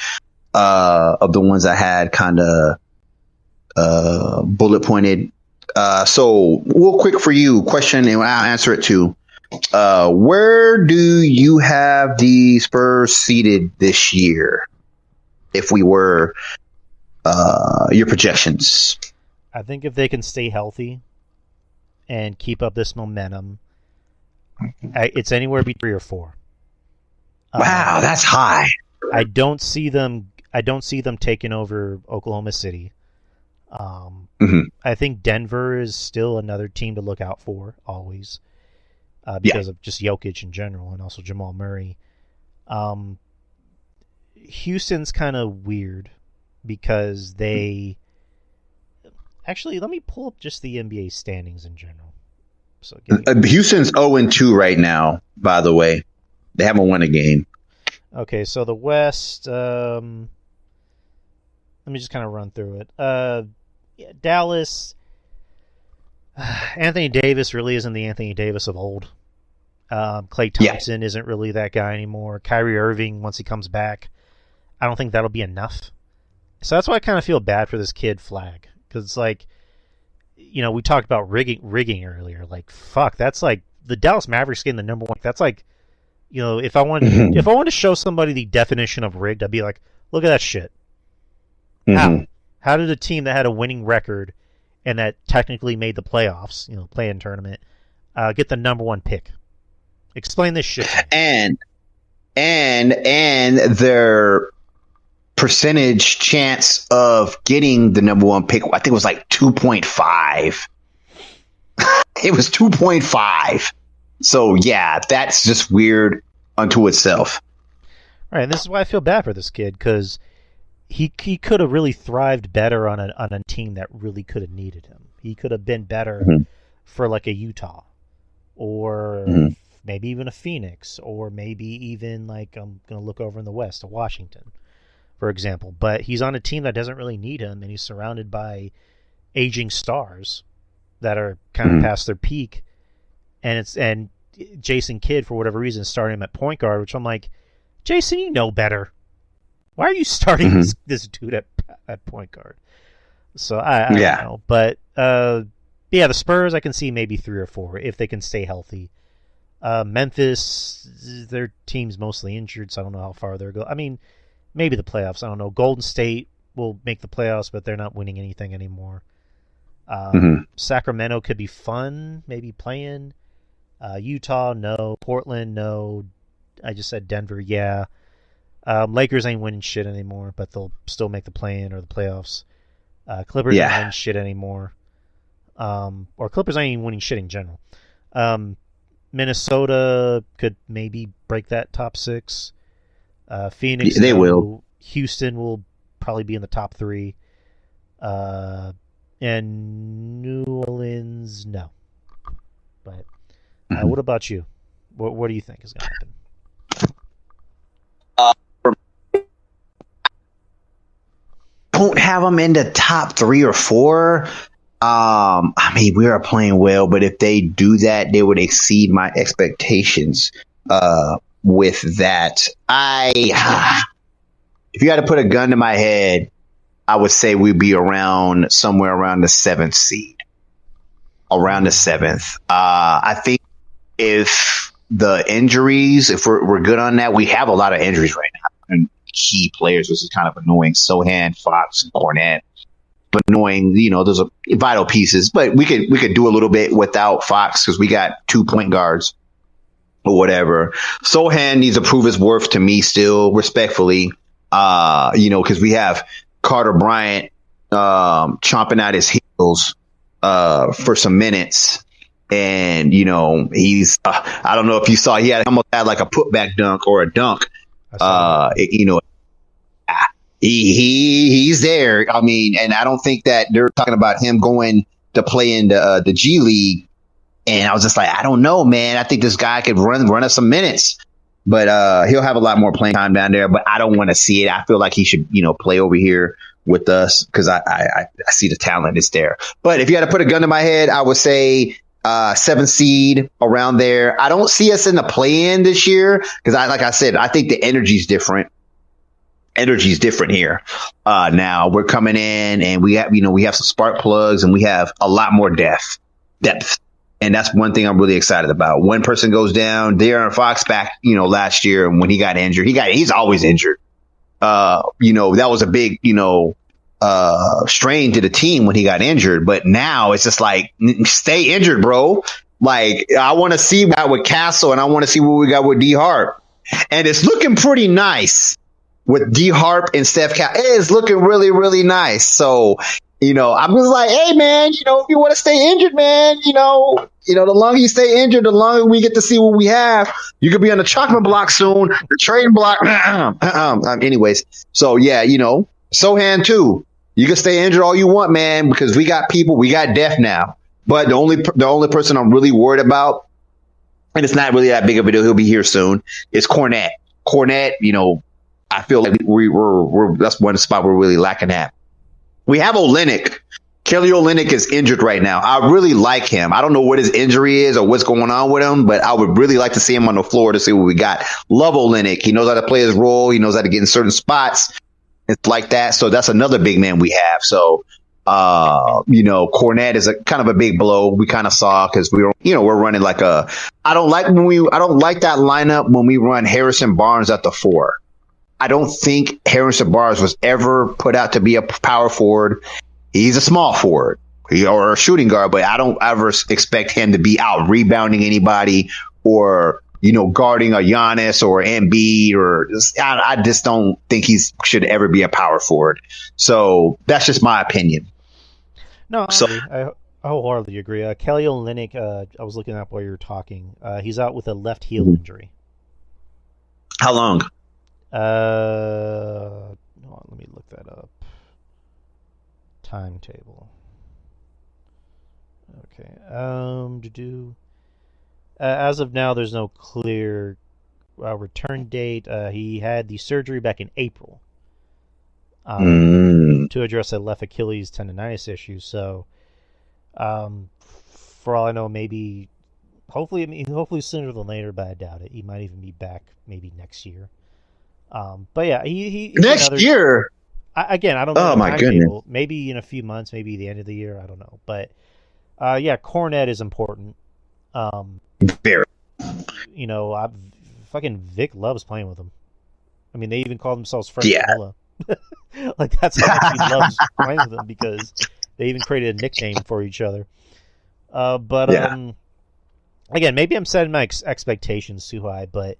of the ones I had kind of, bullet pointed. So real quick for you, question, and I'll answer it too. Where do you have the Spurs seated this year? If we were, your projections.
I think if they can stay healthy and keep up this momentum, it's anywhere between 3 or 4.
Wow, that's high.
I don't see them taking over Oklahoma City. I think Denver is still another team to look out for always, because of just Jokic in general and also Jamal Murray. Houston's kind of weird because they actually, let me pull up just the NBA standings in general. So
Houston's 0-2 right now, by the way. They haven't won a game.
Okay, so the West, let me just kind of run through it. Dallas, Anthony Davis really isn't the Anthony Davis of old. Klay Thompson isn't really that guy anymore. Kyrie Irving, once he comes back, I don't think that'll be enough. So that's why I kind of feel bad for this kid Flag. Because it's like, we talked about rigging earlier. Like, fuck, that's like the Dallas Mavericks getting the number 1. That's like, if I wanted to show somebody the definition of rigged, I'd be like, look at that shit. How did a team that had a winning record and that technically made the playoffs, play-in tournament, get the number 1 pick? Explain this shit.
And their percentage chance of getting the number 1 pick, I think it was like 2.5. It was 2.5. So yeah, that's just weird unto itself.
All right, and this is why I feel bad for this kid, because he could have really thrived better on a team that really could have needed him. He could have been better for like a Utah, or maybe even a Phoenix, or maybe even like, I'm going to look over in the West, a Washington, for example. But he's on a team that doesn't really need him, and he's surrounded by aging stars that are kind of past their peak. And Jason Kidd, for whatever reason, started him at point guard, which I'm like, Jason, you know better. Why are you starting this dude at point guard? So I don't know. But the Spurs, I can see maybe 3 or 4 if they can stay healthy. Memphis, their team's mostly injured, so I don't know how far they're going. I mean, maybe the playoffs. I don't know. Golden State will make the playoffs, but they're not winning anything anymore. Sacramento could be fun, maybe playing. Utah, no. Portland, no. I just said Denver, yeah. Lakers ain't winning shit anymore, but they'll still make the play-in or the playoffs. Clippers ain't winning shit anymore. Or Clippers ain't even winning shit in general. Minnesota could maybe break that top 6. Phoenix,
they will.
Houston will probably be in the top 3. And New Orleans, no. But what about you? What do you think is going to happen?
Don't have them in the top 3 or 4. I mean, we are playing well, but if they do that, they would exceed my expectations. With that, if you had to put a gun to my head, I would say we'd be somewhere around the 7th seed. Around the 7th. I think if the injuries, if we're good on that, we have a lot of injuries right now. And key players, which is kind of annoying. Sohan, Fox, and Cornette. But annoying, those are vital pieces. But we could do a little bit without Fox because we got 2 point guards or whatever. Sohan needs to prove his worth to me still, respectfully. Because we have Carter Bryant chomping at his heels for some minutes. And, he's, I don't know if you saw, he almost had like a putback dunk or a dunk. he's there. I mean, and I don't think that they're talking about him going to play in the G League. And I was just like, I don't know, man. I think this guy could run us some minutes, but he'll have a lot more playing time down there. But I don't want to see it. I feel like he should, play over here with us because I see the talent is there. But if you had to put a gun to my head, I would say 7 seed around there. I don't see us in the play-in this year because like I said, I think the energy's different. Energy's different here. Now we're coming in and we have some spark plugs and we have a lot more depth. And that's one thing I'm really excited about. One person goes down. De'Aaron Fox back, last year when he got injured, he's always injured. That was a big, strain to the team when he got injured. But now it's just like, stay injured, bro. Like, I want to see what with Castle and I want to see what we got with D Harp. And it's looking pretty nice with D Harp and Steph Castle. It's looking really, really nice. So, I'm just like, hey, man, if you want to stay injured, man, the longer you stay injured, the longer we get to see what we have. You could be on the chocolate block soon, the trading block. Anyways, so yeah, Sohan too. You can stay injured all you want, man, because we got people, we got depth now. But the only person I'm really worried about, and it's not really that big of a deal, he'll be here soon, is Cornette. Cornette, I feel like we're that's one spot we're really lacking at. We have Olynyk. Kelly Olynyk is injured right now. I really like him. I don't know what his injury is or what's going on with him, but I would really like to see him on the floor to see what we got. Love Olynyk. He knows how to play his role. He knows how to get in certain spots. It's like that. So that's another big man we have. So, Cornette is a kind of a big blow. We kind of saw because we're running like I don't like that lineup when we run Harrison Barnes at the 4. I don't think Harrison Barnes was ever put out to be a power forward. He's a small forward or a shooting guard, but I don't ever expect him to be out rebounding anybody or, guarding a Giannis or Embiid I just don't think he should ever be a power forward. So that's just my opinion.
No, I wholeheartedly agree. Kelly Olynyk, I was looking up while you were talking. He's out with a left heel injury.
How long?
Hold on, let me look that up. Timetable. Okay. As of now, there's no clear return date. He had the surgery back in April to address a left Achilles tendonitis issue. So, for all I know, hopefully sooner than later, but I doubt it. He might even be back maybe next year. But yeah, he
next year.
I don't know.
Oh my goodness!
Maybe in a few months, maybe the end of the year. I don't know. But yeah, Cornette is important.
Very.
Fucking Vic loves playing with him. I mean, they even call themselves Fresh Vanilla. Like that's how much he loves playing with them because they even created a nickname for each other. Again, maybe I'm setting my expectations too high, but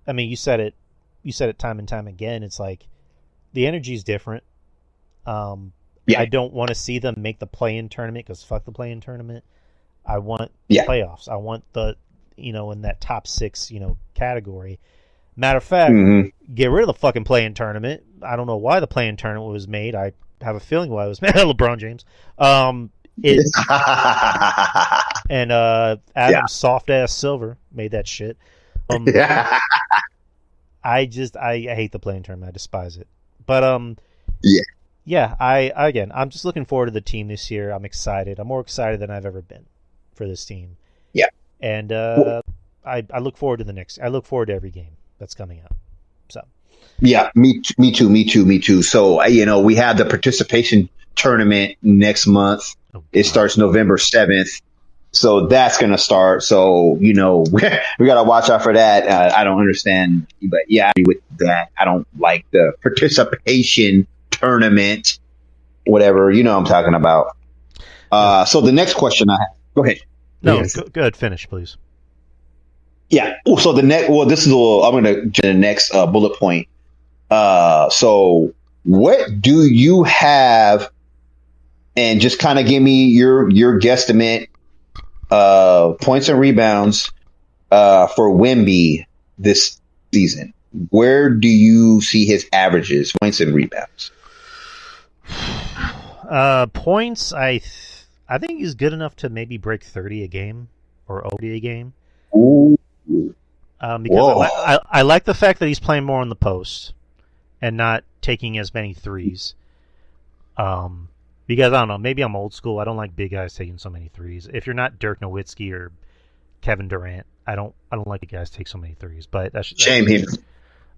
I mean, you said it time and time again. It's like the energy is different. I don't want to see them make the play-in tournament because fuck the play-in tournament. I want playoffs. I want the in that top 6 category. Matter of fact, get rid of the fucking play-in tournament. I don't know why the play-in tournament was made. I have a feeling why it was made. LeBron James. And Adam soft ass Silver made that shit. I hate the play-in tournament. I despise it. But I'm just looking forward to the team this year. I'm excited. I'm more excited than I've ever been for this team.
Yeah.
And I look forward to the next. I look forward to every game that's coming out. So.
Yeah, me too. So we have the participation tournament next month. It starts November 7th. So that's going to start. So, we got to watch out for that. I don't understand. But yeah, with that, I don't like the participation tournament, whatever. I'm talking about. So the next question I have. Go ahead.
No, go ahead. Finish, please.
Yeah. So I'm going to do the next bullet point. So what do you have? And just kind of give me your guesstimate points and rebounds for WEMBY this season. where do you see his averages, points and rebounds?
Points, I think he's good enough to maybe break 30 a game or over a game.
Ooh.
Because I like the fact that he's playing more on the post and not taking as many threes. Because I don't know, maybe I'm old school. I don't like big guys taking so many threes. If you're not Dirk Nowitzki or Kevin Durant, I don't like the guys take so many threes. But that's
shame here.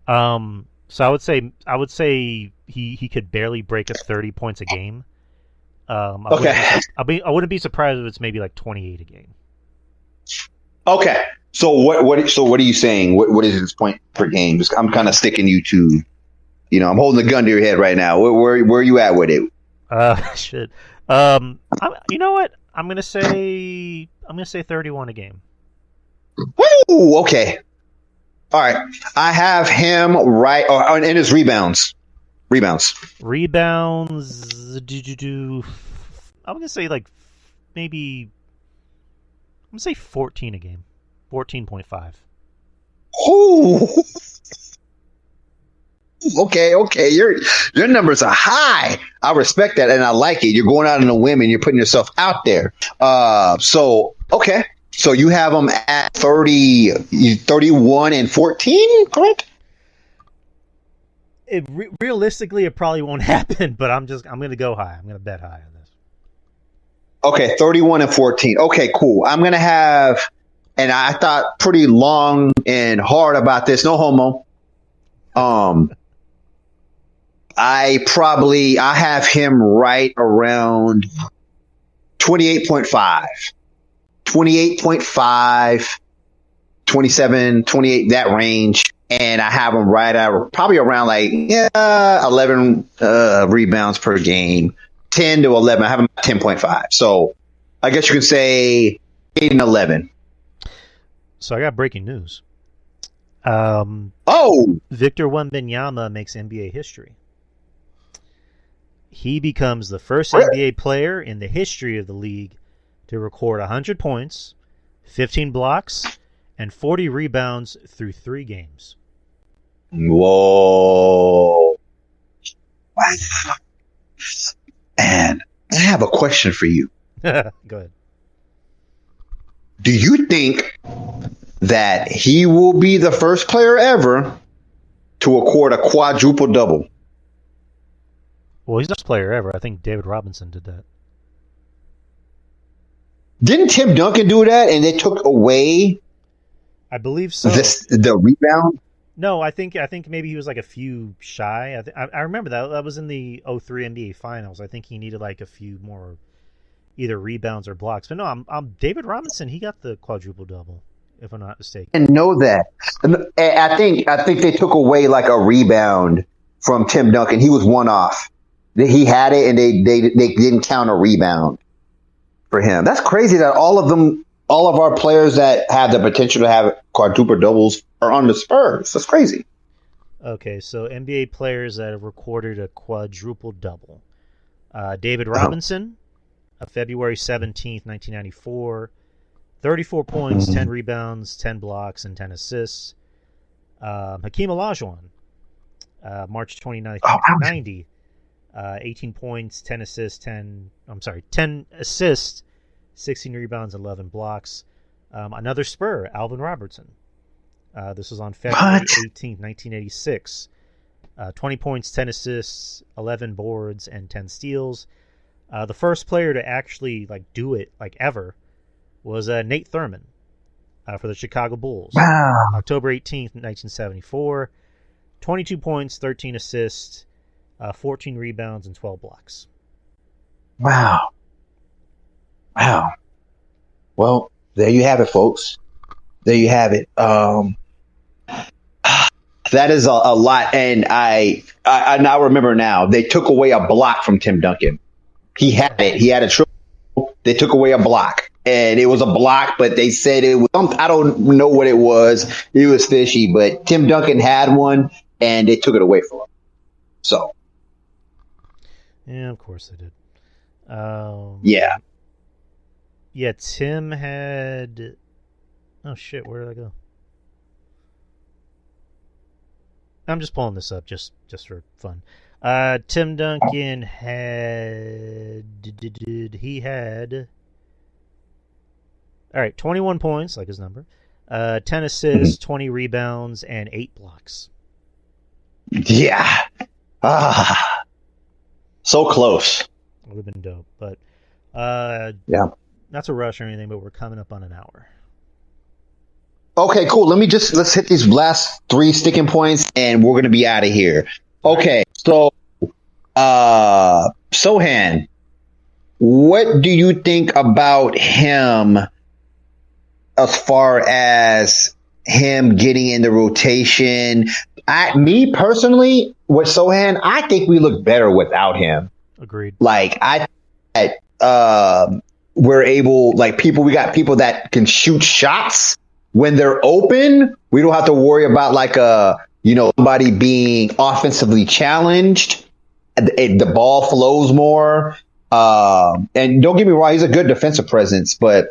So I would say he could barely break 30 points a game. I wouldn't be surprised if it's maybe like 28 a game.
Okay. So what are you saying? What is his point per game? Just, I'm kind of sticking you to, I'm holding the gun to your head right now. Where are you at with it?
Shit. You know what? I'm gonna say 31 a game.
Woo! Okay. All right. I have him right in his rebounds. Rebounds.
I'm gonna say like maybe. I'm gonna say 14 a game. 14.5.
Ooh. Okay. Your numbers are high. I respect that and I like it. You're going out on a whim and you're putting yourself out there. So you have them at 31 and 14, correct?
Realistically, it probably won't happen, but I'm going to go high. I'm going to bet high on this.
Okay, 31 and 14. Okay, cool. I'm going to have, and I thought pretty long and hard about this. No homo. I have him right around 28.5. 28.5, 27, 28, that range. And I have him right at probably around 11 rebounds per game, 10 to 11. I have him at 10.5. So I guess you can say 8 and 11.
So I got breaking news. Victor Wembanyama makes NBA history. He becomes the first NBA player in the history of the league to record 100 points, 15 blocks, and 40 rebounds through 3 games.
Whoa. Wow. And I have a question for you.
Go ahead.
Do you think that he will be the first player ever to record a quadruple double?
Well, he's not the first player ever. I think David Robinson did that.
Didn't Tim Duncan do that and they took away?
I believe so.
The rebound?
No, I think maybe he was like a few shy. I remember that was in the 03 NBA Finals. I think he needed like a few more, either rebounds or blocks. But no, I'm David Robinson. He got the quadruple double, if I'm not mistaken.
I didn't know that. I think they took away like a rebound from Tim Duncan. He was one off. He had it, and they didn't count a rebound for him. That's crazy that all of our players that have the potential to have quadruple doubles are on the Spurs. That's crazy.
Okay, so NBA players that have recorded a quadruple double. David Robinson, February 17th, 1994, 34 points, 10 rebounds, 10 blocks, and 10 assists. Hakeem Olajuwon, March 29th, 1990. 18 points, 10 assists, 10 assists, 16 rebounds, 11 blocks. Another Spur, Alvin Robertson. This was on February 18th, 1986. 20 points, 10 assists, 11 boards, and 10 steals. The first player to actually do it ever was Nate Thurmond for the Chicago Bulls.
Wow.
October 18th, 1974. 22 points, 13 assists, 14 rebounds, and 12 blocks.
Wow. Well, there you have it, folks. There you have it. That is a lot, and I now remember now. They took away a block from Tim Duncan. He had it. He had a triple. They took away a block, and it was a block, but they said it was. I don't know what it was. It was fishy, but Tim Duncan had one, and they took it away from him. So.
Yeah, of course they did.
Yeah.
Yeah, Tim had... Oh, shit, where did I go? I'm just pulling this up just for fun. Tim Duncan had he had all right 21 points, like his number, 10 assists, 20 rebounds, and 8 blocks.
Yeah. So close.
Would have been dope, but
yeah,
not to rush or anything, but we're coming up on an hour.
Okay, cool. Let's hit these last 3 sticking points and we're going to be out of here. Okay. So, Sohan, what do you think about him as far as him getting in the rotation? Me personally, with Sohan, I think we look better without him.
Agreed.
Like, we're able, like, we got people that can shoot shots when they're open. We don't have to worry about like somebody being offensively challenged. The ball flows more. And don't get me wrong, he's a good defensive presence, but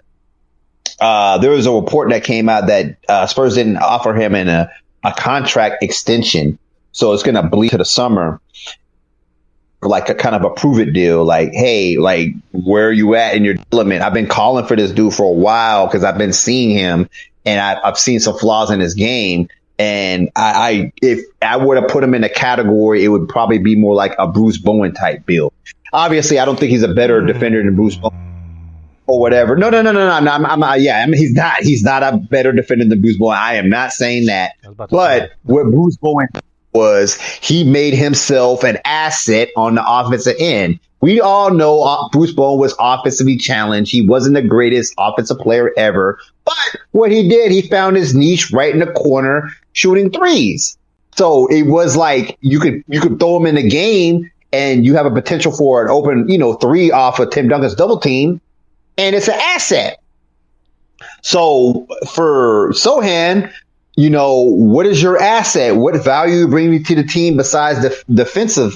there was a report that came out that Spurs didn't offer him a contract extension, so it's going to bleed to the summer. Like a kind of a prove it deal, like, hey, like, where are you at in your development? I've been calling for this dude for a while because I've been seeing him and I've seen some flaws in his game. And if I were to put him in a category, it would probably be more like a Bruce Bowen type build. Obviously, I don't think he's a better defender than Bruce Bowen or whatever. No. He's not a better defender than Bruce Bowen. I am not saying that. But what Bruce Bowen was, he made himself an asset on the offensive end. We all know Bruce Bowen was offensively challenged. He wasn't the greatest offensive player ever. But what he did, he found his niche right in the corner, shooting threes. So it was like you could throw him in the game and you have a potential for an open, three off of Tim Duncan's double team, and it's an asset. So for Sohan, what is your asset? What value you bring to the team besides the defensive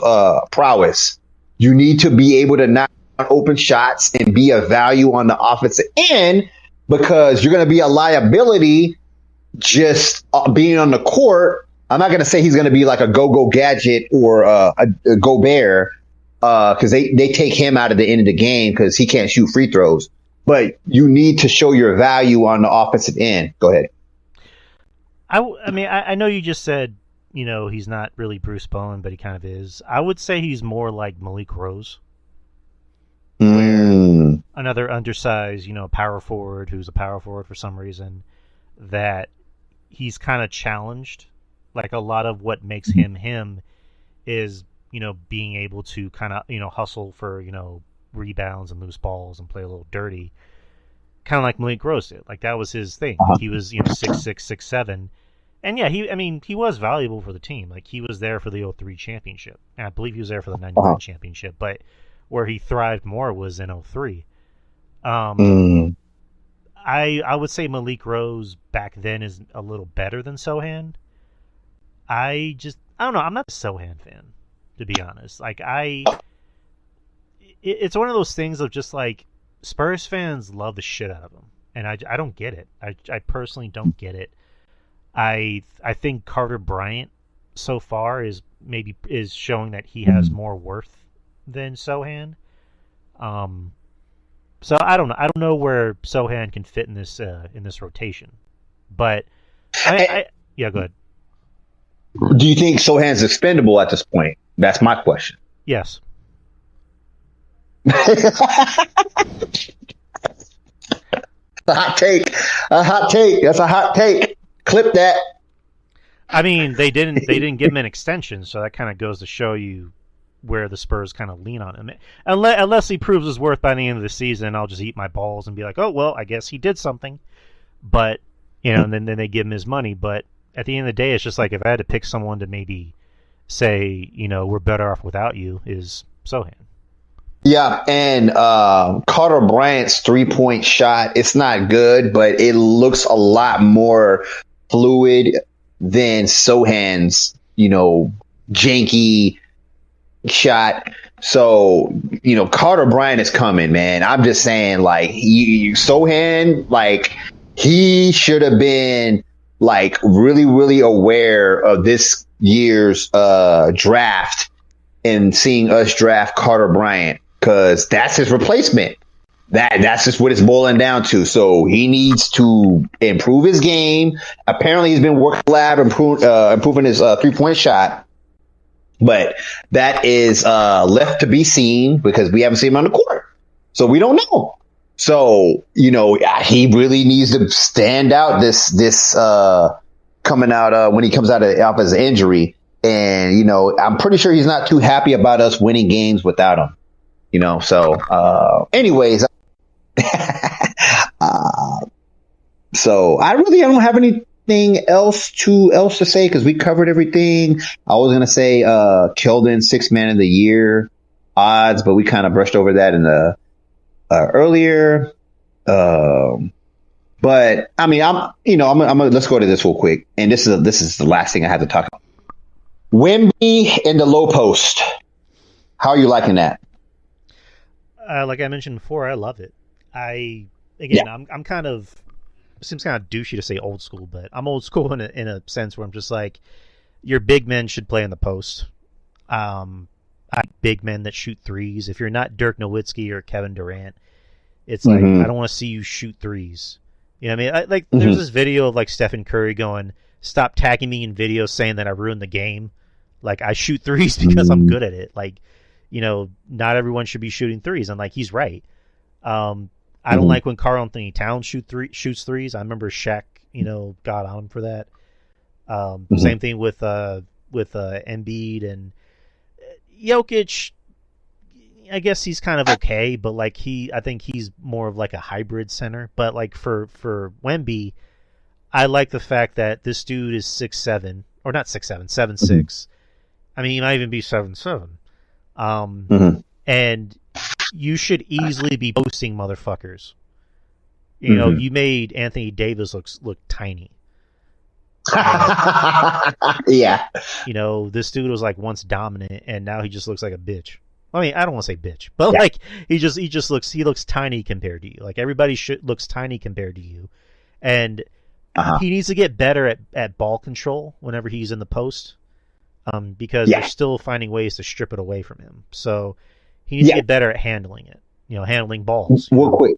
prowess? You need to be able to knock down open shots and be a value on the offensive end, because you're going to be a liability just being on the court. I'm not going to say he's going to be like a go-go gadget or a Gobert, because they take him out of the end of the game because he can't shoot free throws. But you need to show your value on the offensive end. Go ahead.
I mean, I know you just said, he's not really Bruce Bowen, but he kind of is. I would say he's more like Malik Rose. Another undersized, power forward who's a power forward for some reason, that he's kind of challenged. Like, a lot of what makes him is, being able to kind of, hustle for, rebounds and loose balls and play a little dirty. Kind of like Malik Rose did. Like, that was his thing. He was, 6'6", 6'7". And yeah, he was valuable for the team. Like, he was there for the 03 championship. And I believe he was there for the 99 championship. But where he thrived more was in 03. I would say Malik Rose back then is a little better than Sohan. I don't know. I'm not a Sohan fan, to be honest. Like, it's one of those things of just like, Spurs fans love the shit out of him, and I don't get it. I personally don't get it. I think Carter Bryant so far is showing that he has more worth than Sohan. So I don't know. I don't know where Sohan can fit in this rotation, but yeah, go ahead.
Do you think Sohan's expendable at this point? That's my question.
Yes.
A hot take. That's a hot take. Clip that.
I mean, they didn't give him an extension, so that kind of goes to show you where the Spurs kind of lean on him. Unless he proves his worth by the end of the season, I'll just eat my balls and be like, oh well, I guess he did something. But and then they give him his money. But at the end of the day, it's just like, if I had to pick someone to maybe say, we're better off without you, is Sohan.
Yeah, and Carter Bryant's 3-point shot, it's not good, but it looks a lot more fluid than Sohan's, janky shot. So, Carter Bryant is coming, man. I'm just saying, like, Sohan, like, he should have been, like, really, really aware of this year's draft and seeing us draft Carter Bryant, because that's his replacement. That's just what it's boiling down to. So he needs to improve his game. Apparently, he's been working lab, improving his 3-point shot. But that is left to be seen because we haven't seen him on the court. So we don't know. So, he really needs to stand out this coming out when he comes out of his injury. And, I'm pretty sure he's not too happy about us winning games without him. So anyways, so I don't have anything else to say because we covered everything. I was gonna say Keldon 6th man of the year odds, but we kind of brushed over that in the earlier. But I mean, let's go to this real quick, and this is the last thing I have to talk about. Wemby in the low post. How are you liking that?
Like I mentioned before, I love it. I'm kind of, it seems kind of douchey to say old school, but I'm old school in a sense where I'm just like, your big men should play in the post. Big men that shoot threes. If you're not Dirk Nowitzki or Kevin Durant, it's like, I don't want to see you shoot threes. You know what I mean? There's this video of like Stephen Curry going, "Stop tagging me in videos saying that I ruined the game. Like, I shoot threes because I'm good at it." Like, not everyone should be shooting threes. And like, he's right. I don't like when Karl Anthony Towns shoots threes. I remember Shaq, got on him for that. Same thing with Embiid and Jokic. I guess he's kind of okay, but like I think he's more of like a hybrid center. But like for Wemby, I like the fact that this dude is 6'7", or not 6'7", 7'6". I mean, he might even be 7'7". And you should easily be posting motherfuckers. You made Anthony Davis look tiny.
Yeah.
This dude was like once dominant, and now he just looks like a bitch. I mean, I don't want to say bitch, but like he looks tiny compared to you. Like everybody looks tiny compared to you, and he needs to get better at ball control whenever he's in the post, because they're still finding ways to strip it away from him. So he needs to get better at handling it. Handling balls.
Real quick.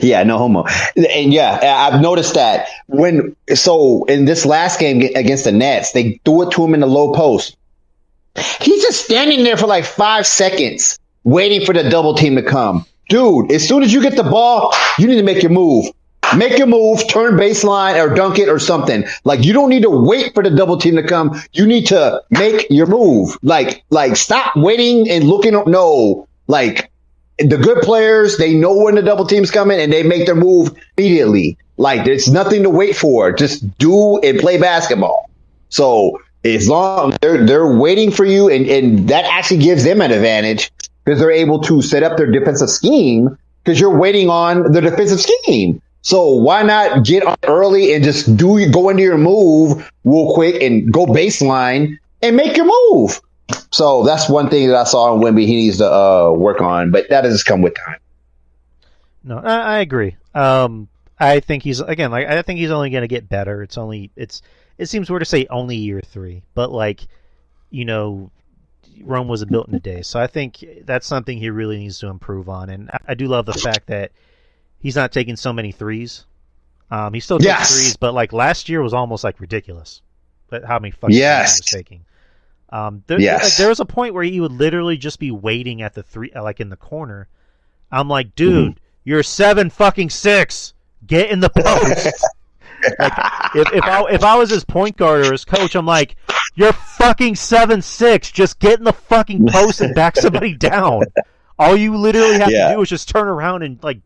Yeah, no homo. And I've noticed that in this last game against the Nets, they threw it to him in the low post. He's just standing there for like 5 seconds waiting for the double team to come. Dude, as soon as you get the ball, you need to make your move. Make your move, turn baseline or dunk it or something. Like, you don't need to wait for the double team to come. You need to make your move. Like stop waiting and looking. No, like the good players, they know when the double team's coming and they make their move immediately. Like, there's nothing to wait for. Just do and play basketball. So as long they're waiting for you, and that actually gives them an advantage because they're able to set up their defensive scheme because you're waiting on the defensive scheme. So why not get on early and just go into your move real quick and go baseline and make your move? So that's one thing that I saw in Wemby he needs to work on, but that does come with time.
No, I agree. I think he's only going to get better. It seems weird to say only year 3, but like, Rome wasn't built in a day. So I think that's something he really needs to improve on. And I do love the fact that he's not taking so many threes. He still takes threes, but like last year was almost like ridiculous. But how many fucking threes he was taking? There was a point where he would literally just be waiting at the three, like in the corner. I'm like, dude, you're 7'6". Get in the post. Like, if I was his point guard or his coach, I'm like, you're fucking 7'6". Just get in the fucking post and back somebody down. All you literally have to do is just turn around and like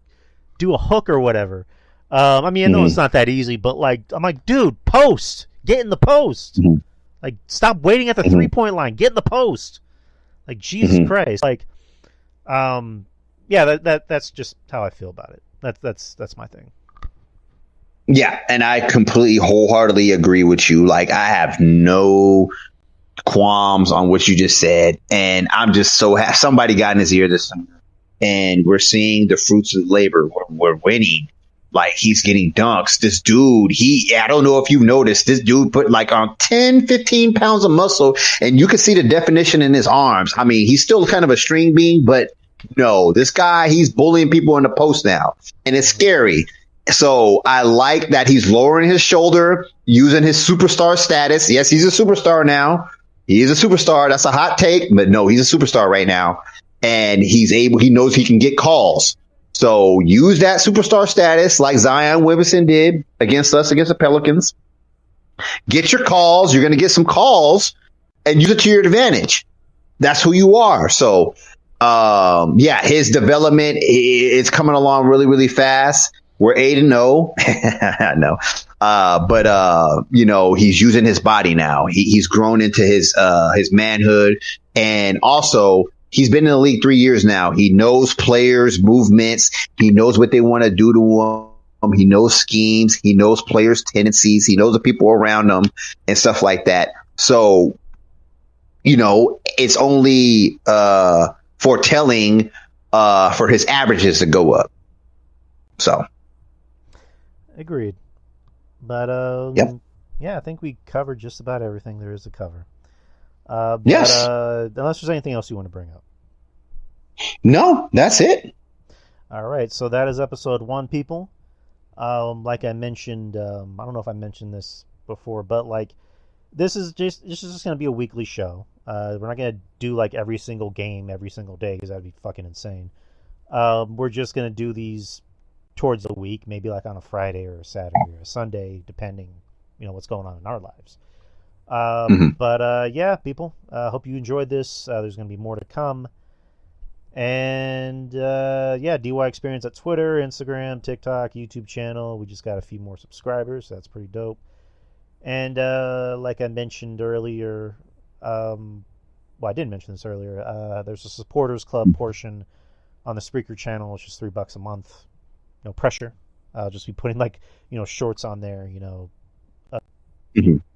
do a hook or whatever. I mean, I know it's not that easy, but like, I'm like, dude, post. Get in the post. Like, stop waiting at the 3-point line. Get in the post. Like, Jesus Christ. Like, that's just how I feel about it. That's my thing.
Yeah, and I completely wholeheartedly agree with you. Like, I have no qualms on what you just said, and I'm just so happy somebody got in his ear this summer, and we're seeing the fruits of labor. We're winning, like he's getting dunks. This dude, I don't know if you've noticed, this dude put like on 10, 15 pounds of muscle, and you can see the definition in his arms. I mean, he's still kind of a string bean, but no, this guy, he's bullying people in the post now, and it's scary. So I like that he's lowering his shoulder, using his superstar status. Yes, he's a superstar now. He is a superstar. That's a hot take, but no, he's a superstar right now. And he knows he can get calls. So use that superstar status like Zion Williamson did against the Pelicans. Get your calls. You're going to get some calls and use it to your advantage. That's who you are. So, his development is coming along really, really fast. We're 8-0. I know. But he's using his body now. He's grown into his manhood. And also, he's been in the league 3 years now. He knows players' movements. He knows what they want to do to him. He knows schemes. He knows players' tendencies. He knows the people around him and stuff like that. So, it's only foretelling for his averages to go up. So.
Agreed. But, I think we covered just about everything there is to cover.
Yes.
Unless there's anything else you want to bring up.
No, that's it.
All right. So that is episode 1, people. Like I mentioned, I don't know if I mentioned this before, but like this is just going to be a weekly show. We're not going to do like every single game every single day because that'd be fucking insane. We're just going to do these towards the week, maybe like on a Friday or a Saturday or a Sunday, depending, what's going on in our lives. But people, hope you enjoyed this. There's going to be more to come. And DY Experience at Twitter, Instagram, TikTok, YouTube channel. We just got a few more subscribers, so that's pretty dope. And like I mentioned earlier, I didn't mention this earlier. There's a supporters club portion on the Spreaker channel. It's just $3 a month. No pressure. I'll just be putting like shorts on there.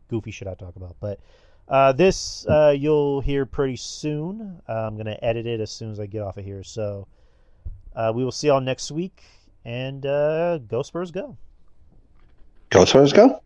Goofy shit I talk about. But this you'll hear pretty soon. I'm gonna edit it as soon as I get off of here. So we will see y'all next week. And go Spurs, go!
Go Spurs, go!